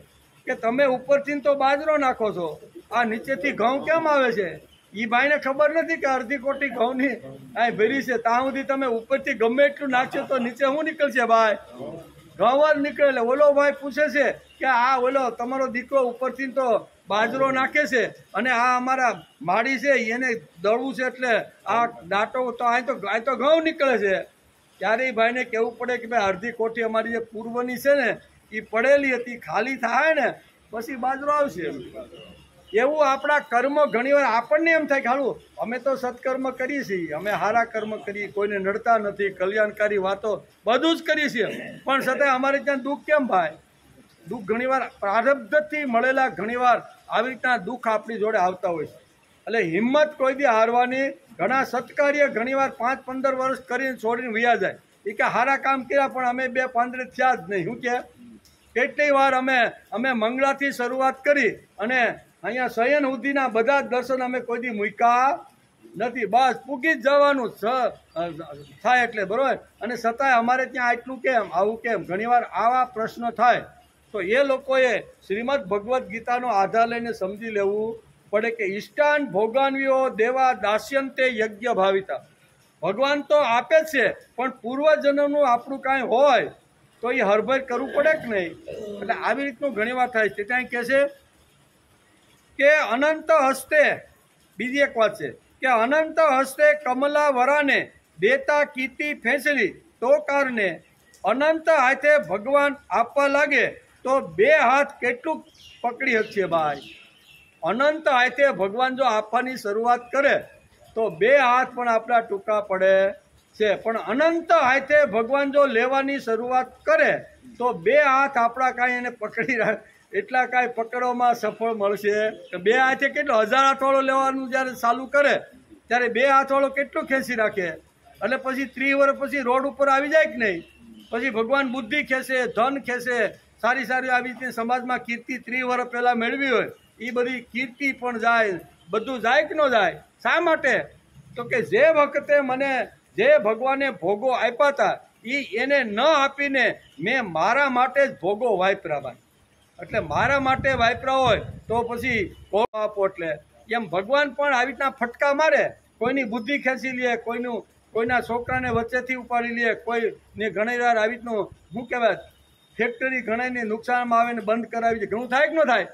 કે તમે ઉપરથી તો બાજરો નાખો છો, આ નીચેથી ઘઉં કેમ આવે છે? એ ભાઈને ખબર નથી કે અડધી કોટી ઘઉંની આ ભરી છે. ત્યાં સુધી તમે ઉપરથી ગમે એટલું નાખશો તો નીચે શું નીકળશે ભાઈ? ઘઉં જ નીકળે. એટલે ઓલો ભાઈ પૂછે છે કે આ ઓલો તમારો દીકરો ઉપરથી તો બાજરો નાખે છે અને આ અમારા માળી છે એને દળવું છે એટલે આ દાંટો તો અહીં તો ઘઉં નીકળે છે. ત્યારે એ ભાઈને કહેવું પડે કે ભાઈ અડધી કોઠી અમારી જે પૂર્વની છે ને એ પડેલી હતી, ખાલી થાય ને પછી બાજરો આવશે. એવું આપણા કર્મ ઘણીવાર આપણને એમ થાય કે હાલું અમે તો સત્કર્મ કરીએ છીએ, અમે સારા કર્મ કરીએ, કોઈને નડતા નથી, કલ્યાણકારી વાતો બધું જ કરીએ છીએ, પણ છતાંય અમારે ત્યાં દુઃખ કેમ ભાઈ? દુઃખ ઘણીવાર પ્રારબ્ધથી મળેલા ઘણીવાર આવી રીતના દુઃખ આપણી જોડે આવતા હોય છે. એટલે હિંમત કોઈ દી હારવાની. ઘણા સત્કાર્ય ઘણીવાર 5-15 વર્ષ કરીને છોડીને વયા જાય. એ કે સારા કામ કર્યા પણ અમે 2-5 થયા જ નહીં. શું કે કેટલી વાર અમે મંગળાથી શરૂઆત કરી અને અહીંયા શયન સુધીના બધા જ દર્શન અમે કોઈ દી મૂક્યા નથી. બસ પૂગી જ જવાનું થાય એટલે, બરોબર. અને છતાંય અમારે ત્યાં આટલું કેમ, આવું કેમ? ઘણીવાર આવા પ્રશ્નો થાય તો એ લોકોએ શ્રીમદ ભગવદ્ ગીતાનો આધાર લઈને સમજી લેવું પડે કે ઇષ્ટાન ભોગાન્યો દેવા દાસ્યંતે યજ્ઞ ભાવિતા. ભગવાન તો આપે છે પણ પૂર્વજન્મનું આપણું કાંઈ હોય તો એ હરભર કરવું પડે કે નહીં? એટલે આવી રીતનું ઘણીવાર થાય છે. ત્યાં કહે છે કે અનંત હસ્તે, બીજી એક વાત છે કે અનંત હસ્તે કમલા વરાને દેતા કીર્તિ ફેંસલી તો કારણે અનંત હાથે ભગવાન આપવા લાગે તો 2 હાથ કેટલું પકડી શકશે ભાઈ? અનંત હાથે ભગવાન જો આપવાની શરૂઆત કરે તો 2 હાથ પણ આપણા ટૂંકા પડે છે, પણ અનંત હાથે ભગવાન જો લેવાની શરૂઆત કરે તો 2 હાથ આપણા કાંઈ એને પકડી રાખે એટલા કાંઈ પકડવામાં સફળ મળશે. 2 હાથે કેટલો 1000 હાથવાળો લેવાનું જ્યારે ચાલુ કરે ત્યારે 2 હાથવાળો કેટલું ખેંચી રાખે? એટલે પછી 30 વર્ષ પછી રોડ ઉપર આવી જાય કે નહીં? પછી ભગવાન બુદ્ધિ ખેંચે, ધન ખેંચે, સારી સારી આવી રીતે સમાજમાં કીર્તિ 30 વર્ષ પહેલાં મેળવી હોય એ બધી કીર્તિ પણ જાય, બધું જાય કે ન જાય? શા માટે? તો કે જે વખતે મને જે ભગવાને ભોગો આપ્યા હતા એને ન આપીને મેં મારા માટે જ ભોગો વાપરા ભાઈ. એટલે મારા માટે વાપરા હોય તો પછી કોણ આપો? એટલે એમ ભગવાન પણ આવી રીતના ફટકા મારે, કોઈની બુદ્ધિ ખેંચી લે, કોઈના છોકરાને વચ્ચેથી ઉપાડી લે, કોઈને ઘણી વાર આવી રીતનું શું કહેવાય ફેક્ટરી ઘણાને નુકસાનમાં આવે ને બંધ કરાવી દે. ઘણું થાય કે ન થાય?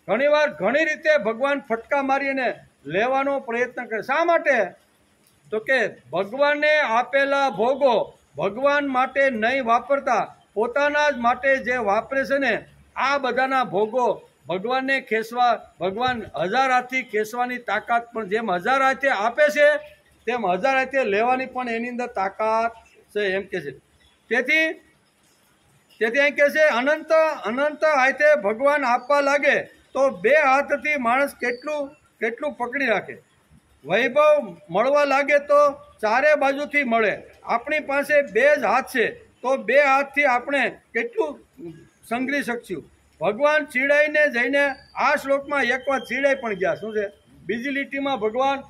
ઘણીવાર ઘણી રીતે ભગવાન ફટકા મારીને લેવાનો પ્રયત્ન કરે. શા માટે? તો કે ભગવાને આપેલા ભોગો ભગવાન માટે નહીં વાપરતા પોતાના જ માટે જે વાપરે છે ને આ બધાના ભોગો ભગવાનને ખેંચવા, ભગવાન 1000 હાથથી ખેંચવાની તાકાત પણ જેમ 1000 હાથે આપે છે તેમ 1000 હાથે લેવાની પણ એની અંદર તાકાત છે એમ કે છે. તેથી અહીં કહે છે અનંત હાથે ભગવાન આપવા લાગે તો 2 હાથથી માણસ કેટલું પકડી રાખે? વૈભવ મળવા લાગે તો 4 બાજુથી મળે. આપણી પાસે 2 જ હાથ છે તો 2 હાથથી આપણે કેટલું સંગ્રહી શકશું? ભગવાન ચીડાઈને જઈને આ શ્લોકમાં એક વાત ચીડાઈ પણ ગયા. શું છે? બીજી લીટીમાં ભગવાન,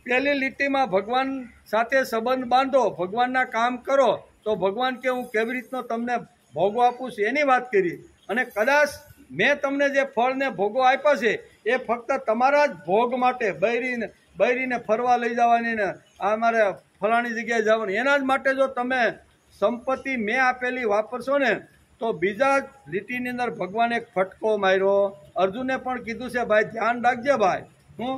પહેલી લીટીમાં ભગવાન સાથે સંબંધ બાંધો, ભગવાનના કામ કરો તો ભગવાન કે હું કેવી રીતનો તમને ભોગો આપું છું એની વાત કરી. અને કદાચ મેં તમને જે ફળને ભોગો આપ્યા છે એ ફક્ત તમારા જ ભોગ માટે, બૈરીને ફરવા લઈ જવાની ને અમારે ફલાણી જગ્યાએ જવાની એના જ માટે જો તમે સંપત્તિ મેં આપેલી વાપરશો ને તો બીજા જ લીટીની અંદર ભગવાને એક ફટકો માર્યો. અર્જુને પણ કીધું છે ભાઈ ધ્યાન રાખજે ભાઈ. હું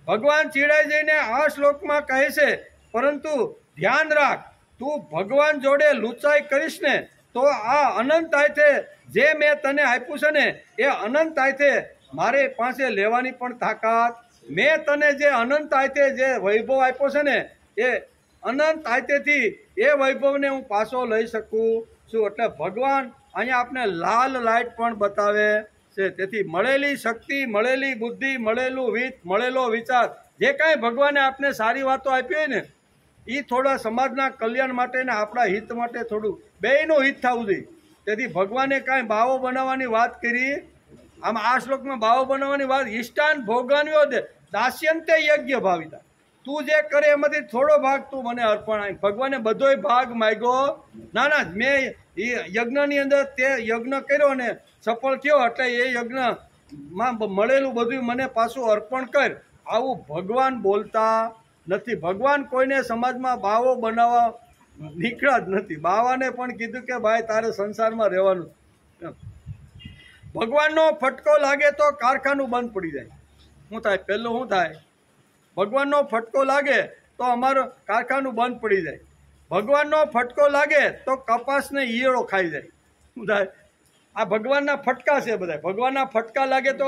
ભગવાન ચીડાઈ જઈને આ શ્લોકમાં કહે છે પરંતુ ધ્યાન રાખ તું ભગવાન જોડે લૂંચાઈ કરીશ ને તો આ અનંત હાથે જે મેં તને આપ્યું છે ને એ અનંત હાથે મારે પાસે લેવાની પણ તાકાત મેં તને જે અનંત આયતે જે વૈભવ આપ્યો છે ને એ અનંત આયતેથી એ વૈભવને હું પાછો લઈ શકું છું. એટલે ભગવાન અહીંયા આપણે લાલ લાઇટ પણ બતાવે છે. તેથી મળેલી શક્તિ, મળેલી બુદ્ધિ, મળેલું વિત, મળેલો વિચાર, જે કાંઈ ભગવાને આપને સારી વાતો આપી હોય ને એ થોડા સમાજના કલ્યાણ માટે ને આપણા હિત માટે થોડું બેયનું હિત થવું જોઈએ. તેથી ભગવાને કાંઈ બાવો બનાવવાની વાત કરી. આમ આ શ્લોકમાં બાવો બનાવવાની વાત, ઈષ્ટાન ભોગાન્યો દે દાસ્યંતે યજ્ઞ ભાવિતા, તું જે કરે એમાંથી થોડો ભાગ તું મને અર્પણ આપ. ભગવાને બધોય ભાગ માગ્યો ના ના, મેં એ યજ્ઞની અંદર તે યજ્ઞ કર્યો ને સફળ થયો એટલે એ યજ્ઞમાં મળેલું બધું મને પાછું અર્પણ કર. આવું ભગવાન બોલતા નથી. ભગવાન કોઈને સમાજમાં બાવો બનાવવા નીકળ્યા જ નથી. બાવાને પણ કીધું કે ભાઈ તારે સંસારમાં રહેવાનું. ભગવાનનો ફટકો લાગે તો કારખાનું બંધ પડી જાય. શું થાય? પહેલું શું થાય? ભગવાનનો ફટકો લાગે તો અમારું કારખાનું બંધ પડી જાય. ભગવાનનો ફટકો લાગે તો કપાસને ઈયળો ખાઈ જાય. શું થાય? આ ભગવાનના ફટકા છે બધા. ભગવાનના ફટકા લાગે તો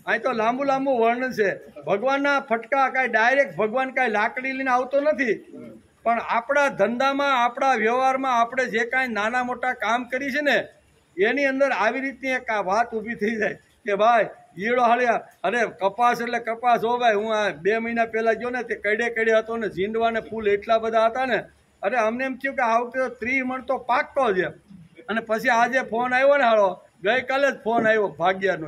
અહીં તો લાંબુ લાંબુ વર્ણન છે. ભગવાનના ફટકા કાંઈ ડાયરેક્ટ ભગવાન કાંઈ લાકડી લઈને આવતો નથી, પણ આપણા ધંધામાં, આપણા વ્યવહારમાં આપણે જે કાંઈ નાના મોટા કામ કરી છે ને એની અંદર આવી રીતની એક વાત ઊભી થઈ જાય કે ભાઈ ઈયળો હાલ્યા, અરે કપાસ એટલે કપાસ. હો ભાઈ, હું આ 2 મહિના પહેલાં ગયો ને તે કડે હતો ને ઝીંડવા ને ફૂલ એટલા બધા હતા ને, અરે અમને એમ થયું કે આ વખતે 30 મણ તો પાકતો છે. અને પછી આજે ફોન આવ્યો ને હાલો, ગઈકાલે જ ફોન આવ્યો ભાગ્યાનો,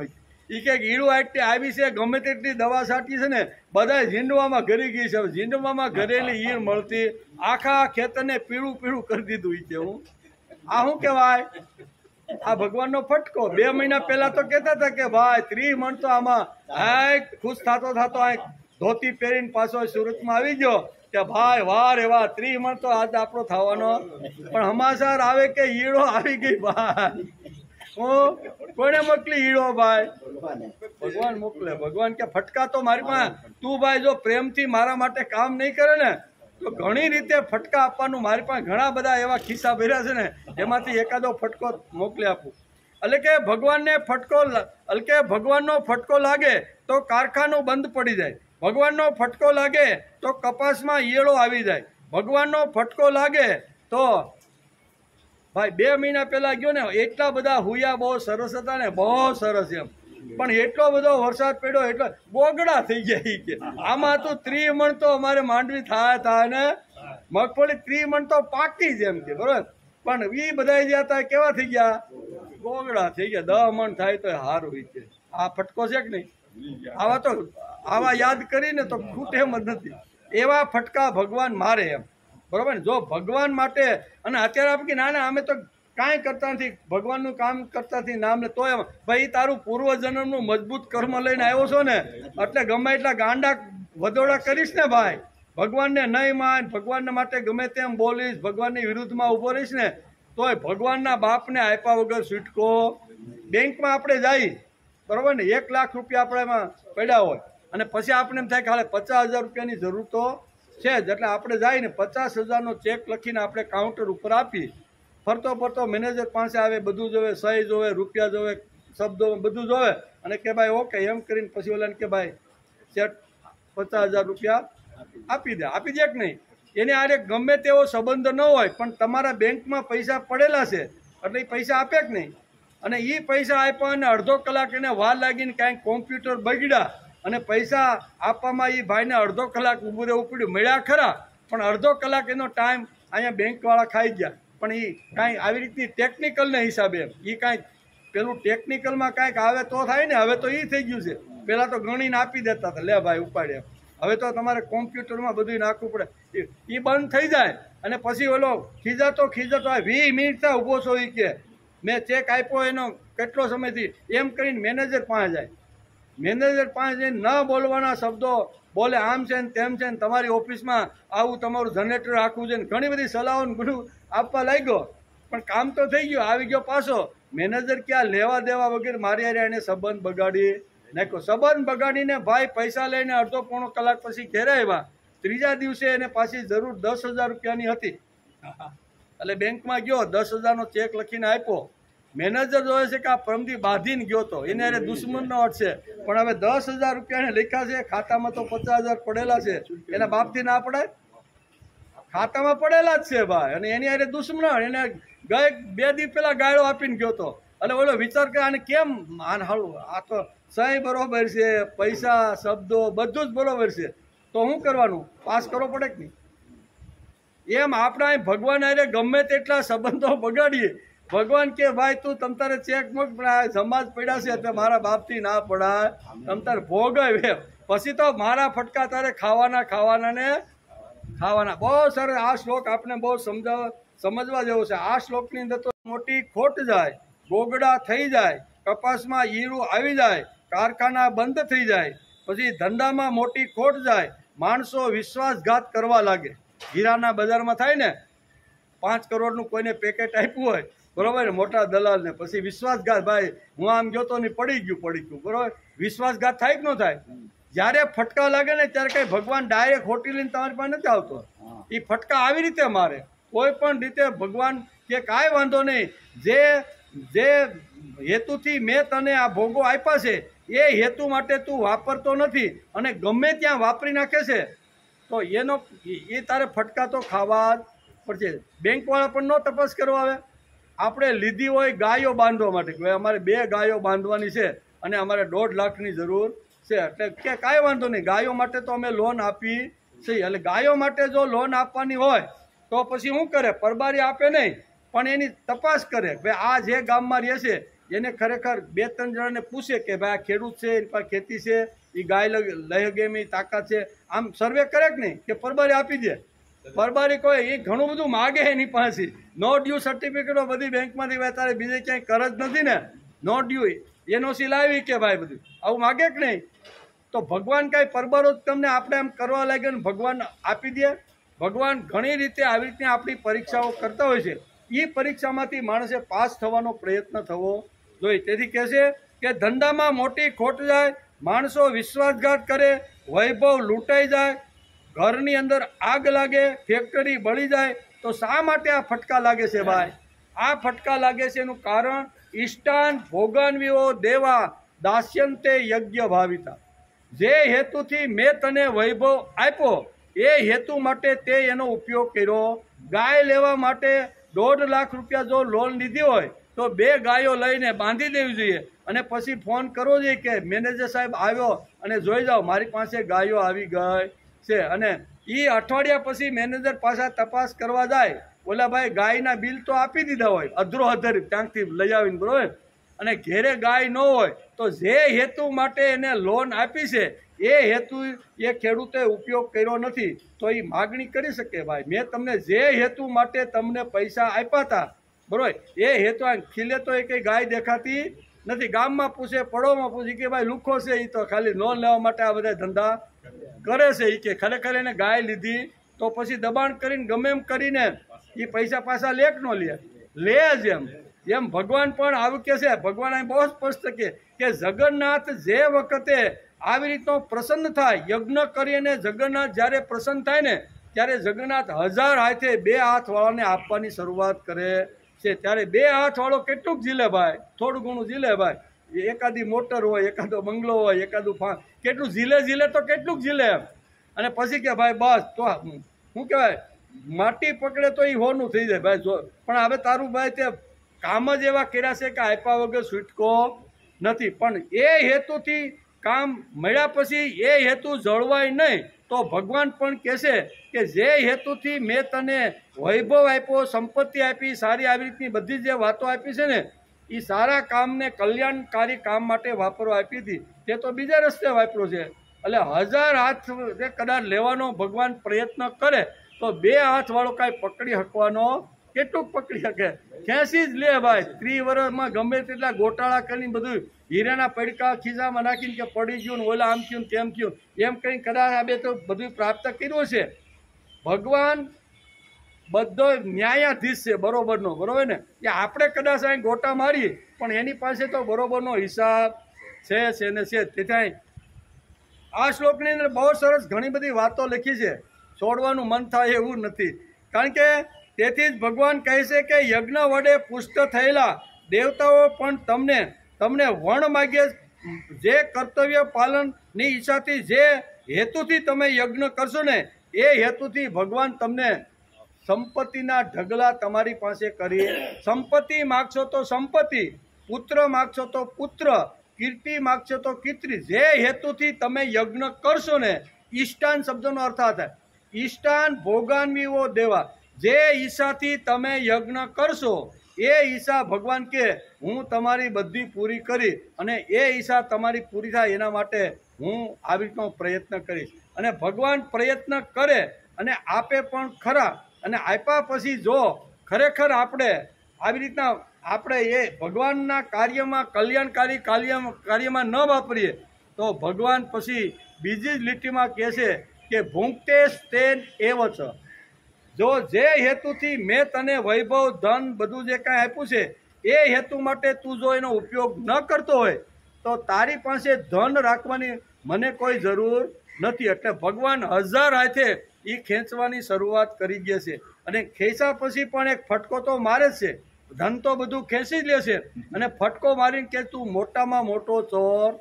એ કે ઈળું આટલી આવી છે, ગમે તેટલી દવા છાંટી છે ને બધા ઝીંડવામાં ઘરી ગઈ છે. ઝીંડવામાં ઘરેલી ઈળ મળતી, આખા ખેતરને પીળું પીળું કરી દીધું. એ કે હું આ શું કહેવાય? આ ભગવાનનો ફટકો. 2 મહિના પહેલા તો કહેતા હતા કે ભાઈ 30 મણ તો આમાં ખુશ થતો ધોતી પહેરીને પાછો સુરતમાં આવી ગયો કે ભાઈ વાહ રે વાહ 30 મણ તો આજ આપણો થવાનો. પણ સમાચાર આવે કે ઈળો આવી ગઈ. ભાઈ હું કોને મોકલી ઈળો? ભાઈ ભગવાન મોકલે. ભગવાન કે ફટકા તો મારી પાસે, તું ભાઈ જો પ્રેમથી મારા માટે કામ નહીં કરે ને તો ઘણી રીતે ફટકા આપવાનું મારી પાસે ઘણા બધા એવા ખિસ્સા ભર્યા છે ને, એમાંથી એકાદો ફટકો મોકલી આપું. એટલે કે ભગવાનનો ફટકો લાગે તો કારખાનું બંધ પડી જાય. ભગવાનનો ફટકો લાગે તો કપાસમાં ઈયળો આવી જાય. ભગવાનનો ફટકો લાગે તો ભાઈ 2 મહિના પહેલા ગયો ને એટલા બધા હુયા બહુ સરસ હતા ને, બહુ સરસ એમ, પણ એટલો બધો વરસાદ પડ્યો એટલે બોગડા થઈ ગયા. કે આમાં તો 30 મણ તો અમારે માંડવી થાય ને મગફળી 30 મણ તો પાકી જ એમ કે બરોબર, પણ એ બધા જે હતા કેવા થઈ ગયા? બોગડા થઈ ગયા. 10 મણ થાય તો સારું હોય છે. આ ફટકો છે કે નહીં? આવા યાદ કરીને તો ખૂટે એમ જ નથી. એવા ફટકા ભગવાન મારે એમ, બરોબર ને? જો ભગવાન માટે, અને અત્યારે આપણે ના ના અમે તો કાંઈ કરતા નથી, ભગવાનનું કામ કરતા નથી નામ લે, તોય ભાઈ તારું પૂર્વજન્મનું મજબૂત કર્મ લઈને આવ્યો છો ને એટલે ગમે એટલા ગાંડા વધોડા કરીશ ને ભાઈ, ભગવાનને નહીં માન, ભગવાનને માટે ગમે તેમ બોલીશ, ભગવાનની વિરુદ્ધમાં ઊભો રહીશ ને તોય ભગવાનના બાપને આપ્યા વગર છૂટકો. બેંકમાં આપણે જઈએ બરોબર ને, 1 લાખ રૂપિયા આપણે એમાં પડ્યા હોય અને પછી આપણે એમ થાય કે હાલે 50,000 રૂપિયાની જરૂર તો છે જ, એટલે આપણે જઈને 50,000નો ચેક લખીને આપણે કાઉન્ટર ઉપર આપી, ફરતો મેનેજર પાસે આવે, બધું જોવે, સહી જોવે, રૂપિયા જોવે, શબ્દો બધું જોવે અને કે ભાઈ ઓકે એમ કરીને પછી ઓલાને કે ભાઈ ચેક 50,000 રૂપિયા આપી દે કે નહીં? એને આરે ગમે તેવો સંબંધ ન હોય પણ તમારા બેંકમાં પૈસા પડેલા છે એટલે એ પૈસા આપે કે નહીં? અને એ પૈસા આપ્યા અને અડધો કલાક એને વાર લાગીને કાંઈક કોમ્પ્યુટર બગડ્યા અને પૈસા આપવામાં એ ભાઈને અડધો કલાક ઊભું રહેવું પડ્યું. મળ્યા ખરા પણ અડધો કલાક એનો ટાઈમ અહીંયા બેંકવાળા ખાઈ ગયા. પણ એ કાંઈ આવી રીતની ટેકનિકલના હિસાબે એ કાંઈક પેલું ટેકનિકલમાં કાંઈક આવે તો થાય ને. હવે તો એ થઈ ગયું છે, પહેલાં તો ગણીને આપી દેતા હતા, લે ભાઈ ઉપાડે. હવે તો તમારે કોમ્પ્યુટરમાં બધું નાખવું પડે, એ બંધ થઈ જાય અને પછી ઓલો ખીજાતો 20 મિનિટ થાય ઊભો છો. એ કે મેં ચેક આપ્યો એનો કેટલો સમયથી, એમ કરીને મેનેજર પાસે જાય. મેનેજર પાસે જઈને ન બોલવાના શબ્દો બોલે, આમ છે ને તેમ છે ને તમારી ઓફિસમાં આવું તમારું જનરેટર રાખવું છે ને ઘણી બધી સલાહો બધું આપવા લાગ્યો. પણ કામ તો થઈ ગયું, આવી ગયો પાછો. મેનેજર ક્યાં લેવા દેવા વગેરે મારી હારે એને સંબંધ બગાડી નાખ્યો. સંબંધ બગાડીને ભાઈ પૈસા લઈને અડધો પોણો કલાક પછી ઘેરે આવ્યા. 3જા દિવસે એને પાછી જરૂર 10,000 રૂપિયાની હતી એટલે બેંકમાં ગયો, 10,000નો ચેક લખીને આપ્યો. મેનેજર જોવે છે કે આ પરમથી બાંધીને ગયો હતો, એને અરે દુશ્મનનો અર્થ છે, પણ હવે 10,000 રૂપિયા લખ્યા છે, ખાતામાં તો 50,000 પડેલા છે, એના બાપથી ના પડાય? ખાતામાં પડેલા જ છે ભાઈ, અને એની અરે દુશ્મન, એને ગઈ 2 દિવસ પહેલા ગાળો આપીને ગયો હતો. એટલે ઓલો વિચાર કરે આને કેમ આ તો સહી બરોબર છે, પૈસા શબ્દો બધું જ બરોબર છે, તો શું કરવાનું? પાસ કરવો પડે કે નહીં? એમ આપણે ભગવાન અરે ગમે તેટલા સંબંધો બગાડીએ, ભગવાન કે ભાઈ તું તમ તારે ચેક મગ સમાજ પડ્યા છે એટલે મારા બાપથી ના પડાય, તમ તારે ભોગવે, પછી તો મારા ફટકા તારે ખાવાના ને ખાવાના. બહુ સરસ આ શ્લોક આપણે બહુ સમજવા જેવો છે. આ શ્લોકની અંદર તો મોટી ખોટ જાય, ગોગડા થઈ જાય, કપાસમાં ઈરું આવી જાય, કારખાના બંધ થઈ જાય, પછી ધંધામાં મોટી ખોટ જાય, માણસો વિશ્વાસઘાત કરવા લાગે. હીરાના બજારમાં થાય ને, 5 કરોડનું કોઈને પેકેટ આપ્યું હોય, બરોબર, મોટા દલાલને, પછી વિશ્વાસઘાત, ભાઈ હું આમ ગયો તો ને પડી ગયું, બરોબર, વિશ્વાસઘાત થાય કે ન થાય? જ્યારે ફટકા લાગે ને ત્યારે કઈ ભગવાન ડાયરેક્ટ હોટી લઈને તમારી પાસે નથી આવતો, એ ફટકા આવી રીતે મારે. કોઈ પણ રીતે ભગવાન કે કાંઈ વાંધો નહીં, જે હેતુથી મેં તને આ ભોગો આપ્યા છે એ હેતુ માટે તું વાપરતો નથી અને ગમે ત્યાં વાપરી નાખે છે, તો એ તારે ફટકા તો ખાવા જ પડશે. બેંકવાળા પણ ન તપાસ કરવા આવે. આપણે લીધી હોય ગાયો બાંધવા માટે, કે અમારે 2 ગાયો બાંધવાની છે અને અમારે 1.5 લાખની જરૂર છે, એટલે કે કાંઈ વાંધો નહીં, ગાયો માટે તો અમે લોન આપી છીએ. એટલે ગાયો માટે જો લોન આપવાની હોય તો પછી શું કરે? પરબારી આપે નહીં, પણ એની તપાસ કરે. ભાઈ આ જે ગામમાં રહે છે એને ખરેખર 2-3 જણાને પૂછે કે ભાઈ આ ખેડૂત છે, એની પાસે ખેતી છે, એ ગાય લઈ હગે એની તાકાત છે, આમ સર્વે કરે કે નહીં, કે પરબારી આપી દે? પરબારી કોઈ એ ઘણું બધું માગે એની પાસે, નો ડ્યુ સર્ટિફિકેટો બધી બેંકમાંથી, ભાઈ તારે બીજે ક્યાંય કરજ નથી ને, નો ડ્યુ એનઓસી લાવી કે ભાઈ બધું આવું માગે કે નહીં? તો ભગવાન કાંઈ પરબારો તમને આપણે એમ કરવા લાગે ને ભગવાન આપી દે? ભગવાન ઘણી રીતે આવી રીતે આપણી પરીક્ષાઓ કરતા હોય છે. એ પરીક્ષામાંથી માણસે પાસ થવાનો પ્રયત્ન થવો જોઈએ. તેથી કહે છે કે ધંધામાં મોટી ખોટ જાય, માણસો વિશ્વાસઘાત કરે, વૈભવ લૂંટાઈ જાય, ઘરની અંદર આગ લાગે, ફેક્ટરી બળી જાય, તો શા માટે આ ફટકા લાગે છે ભાઈ? આ ફટકા લાગે છે એનું કારણ ઈષ્ટાન ભોગનવીઓ દેવા દાસ્યંતે યજ્ઞ ભાવિતા. જે હેતુથી મેં તને વૈભવ આપ્યો એ હેતુ માટે તે એનો ઉપયોગ કર્યો. ગાય લેવા માટે 1.5 લાખ રૂપિયા જો લોન લીધી હોય તો 2 ગાયો લઈને બાંધી દેવી જોઈએ અને પછી ફોન કરવો જોઈએ કે મેનેજર સાહેબ આવ્યો અને જોઈ જાઓ મારી પાસે ગાયો આવી ગઈ છે. અને એ અઠવાડિયા પછી મેનેજર પાછા તપાસ કરવા જાય, ઓલા ભાઈ ગાયના બિલ તો આપી દીધા હોય અધરો અધર ત્યાંથી લઈ આવીને, બરોબર, અને ઘેરે ગાય ન હોય તો જે હેતુ માટે એને લોન આપી છે એ હેતુ એ ખેડૂતે ઉપયોગ કર્યો નથી, તો એ માગણી કરી શકે. ભાઈ મેં તમને જે હેતુ માટે તમને પૈસા આપ્યા હતા, બરોબર, એ હેતુ ખીલે તો એ કંઈ ગાય દેખાતી નથી. ગામમાં પૂછે, પડોમાં પૂછે કે ભાઈ લુખો છે, એ તો ખાલી લોન લેવા માટે આ બધા ધંધા કરે છે, એ કે ખરેખર એને ગાય લીધી તો પછી દબાણ કરીને ગમે એમ કરીને એ પૈસા પાછા લે કે ન લે જ એમ ભગવાન પણ આવું કે છે. ભગવાન અહીં બહુ સ્પષ્ટ કે જગન્નાથ જે વખતે આવી રીતનો પ્રસન્ન થાય, યજ્ઞ કરીને જગન્નાથ જ્યારે પ્રસન્ન થાય ને ત્યારે જગન્નાથ 1000 હાથે 2 હાથવાળાને આપવાની શરૂઆત કરે છે. ત્યારે 2 હાથવાળો કેટલુંક ઝીલે ભાઈ? થોડું ઘણું ઝીલે ભાઈ. એકાદી મોટર હોય, એકાદો બંગલો હોય, એકાદું કેટલું ઝીલે તો કેટલુંક ઝીલે એમ. અને પછી કે ભાઈ બસ તો શું કહેવાય, માટી પકડે તો એ હોનું થઈ જાય ભાઈ. જો પણ હવે તારું ભાઈ તે કામ જ એવા કર્યા છે કે આપ્યા વગર છૂટકો નથી. પણ એ હેતુથી કામ મળ્યા પછી એ હેતુ જળવાય નહીં તો ભગવાન પણ કહેશે કે જે હેતુથી મેં તને વૈભવ આપ્યો, સંપત્તિ આપી, સારી આવી રીતની બધી જે વાતો આપી છે ને, એ સારા કામને કલ્યાણકારી કામ માટે વાપરવા આપી હતી, તે તો બીજા રસ્તે વાપર્યો છે. એટલે 1000 હાથ કદાચ લેવાનો ભગવાન પ્રયત્ન કરે તો 2 હાથવાળો કાંઈ પકડી શકવાનો કેટલુંક પકડી શકે? ખેંચી જ લે ભાઈ. 30 વર્ષમાં ગમે તેટલા ગોટાળા કરીને બધું હીરાના પૈડકા ખિસ્સામાં નાખીને કે પડી ગયું ને ઓલા આમ થયું ને તેમ થયું એમ કંઈ કદાચ આ બે તો બધું પ્રાપ્ત કર્યું છે. ભગવાન બધો ન્યાયાધીશ છે બરોબરનો, બરોબર ને? કે આપણે કદાચ અહીં ગોટા મારીએ પણ એની પાસે તો બરોબરનો હિસાબ છે ને છે. તેથી આ શ્લોકની અંદર બહુ સરસ ઘણી બધી વાતો લખી છે, છોડવાનું મન થાય એવું નથી. કારણ કે તેથી જ ભગવાન કહે છે કે યજ્ઞ વડે પુષ્ટ થયેલા દેવતાઓ પણ તમને વણ માગે જે કર્તવ્ય પાલનની ઈચ્છાથી જે હેતુથી તમે યજ્ઞ કરશો ને એ હેતુથી ભગવાન તમને સંપત્તિના ઢગલા તમારી પાસે કરીએ. સંપત્તિ માગશો તો સંપત્તિ, પુત્ર માગશો તો પુત્ર, કીર્તિ માગશો તો કીર્તિ. જે હેતુથી તમે યજ્ઞ કરશો ને, ઈષ્ટાન શબ્દનો અર્થ થાય ઈષ્ટાન ભોગાન્વીઓ દેવા. જે ઈચ્છાથી તમે યજ્ઞ કરશો એ ઈચ્છા ભગવાન કે હું તમારી બધી પૂરી કરી અને એ ઈચ્છા તમારી પૂરી થાય એના માટે હું આવી રીતનો પ્રયત્ન કરીશ. અને ભગવાન પ્રયત્ન કરે અને આપે પણ ખરા. અને આપ્યા પછી જો ખરેખર આપણે આવી રીતના આપણે એ ભગવાનના કાર્યમાં કલ્યાણકારી કાર્યમાં ન વાપરીએ તો ભગવાન પછી બીજી જ લીટીમાં કહે છે કે ભૂંકતે સ્તેન એવ છ. જો જે હેતુથી મેં તને વૈભવ ધન બધું જે કાંઈ આપ્યું છે એ હેતુ માટે તું જો એનો ઉપયોગ ન કરતો હોય તો તારી પાસે ધન રાખવાની મને કોઈ જરૂર નથી. એટલે ભગવાન 1000 હાથે એ ખેંચવાની શરૂઆત કરી દે છે અને ખેંચા પછી પણ એક ફટકો તો મારે જ છે. ધન તો બધું ખેંચી જ લે છે અને ફટકો મારીને કે તું મોટામાં મોટો ચોર.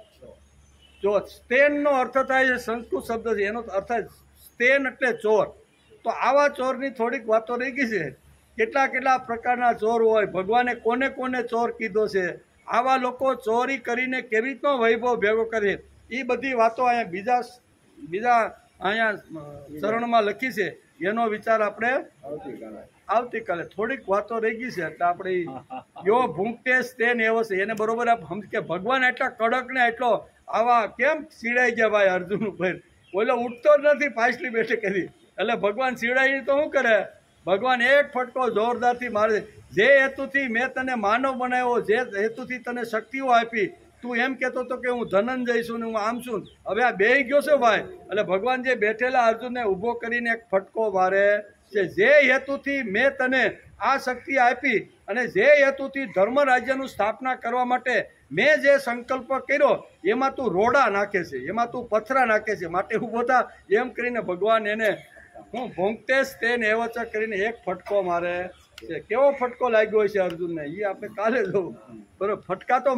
જો સ્તેનનો અર્થ થાય છે, સંસ્કૃત શબ્દ છે, એનો અર્થ થાય સ્તેન એટલે ચોર. તો આવા ચોરની થોડીક વાતો રહી ગઈ છે. કેટલા પ્રકારના ચોર હોય, ભગવાને કોને કોને ચોર કીધો છે, આવા લોકો ચોરી કરીને કેવી રીતનો વૈભવ ભેગો કરે એ બધી વાતો અહીંયા બીજા અહીંયા ચરણમાં લખી છે. એનો વિચાર આપણે આવતીકાલે થોડીક વાતો રહી ગઈ છે એટલે આપણે યો ભૂંકતે સ્તેન એવો છે એને બરોબર સમજ કે ભગવાન એટલા કડક ને એટલો આવા કેમ સીડાઈ ગયા ભાઈ અર્જુન ઉપર, ઓલો ઉઠતો જ નથી પાછલી બેઠે કરી. એટલે ભગવાન સીડાઈ તો શું કરે, ભગવાન એક ફટકો જોરદારથી મારે. જે હેતુથી મેં તને માનવ બનાવ્યો, જે હેતુથી તને શક્તિઓ આપી, તું એમ કહેતો હતો કે હું ધનંજય છું ને હું આમ છું, હવે આ બેહી ગયો છે ભાઈ. એટલે ભગવાન જે બેઠેલા અર્જુનને ઊભો કરીને એક ફટકો મારે છે. જે હેતુથી મેં તને આ શક્તિ આપી અને જે હેતુથી ધર્મ રાજ્યનું સ્થાપના કરવા માટે મેં જે સંકલ્પ કર્યો એમાં તું રોડા નાખે છે, એમાં તું પથરા નાખે છે, માટે હું બધા એમ કરીને ભગવાન એને હું ભોંકતેશ તેને એવચ કરીને એક ફટકો મારે છે. કેવો ફટકો લાગ્યો છે અર્જુનને એ આપણે કાલે જોવું. બરોબર, ફટકા તો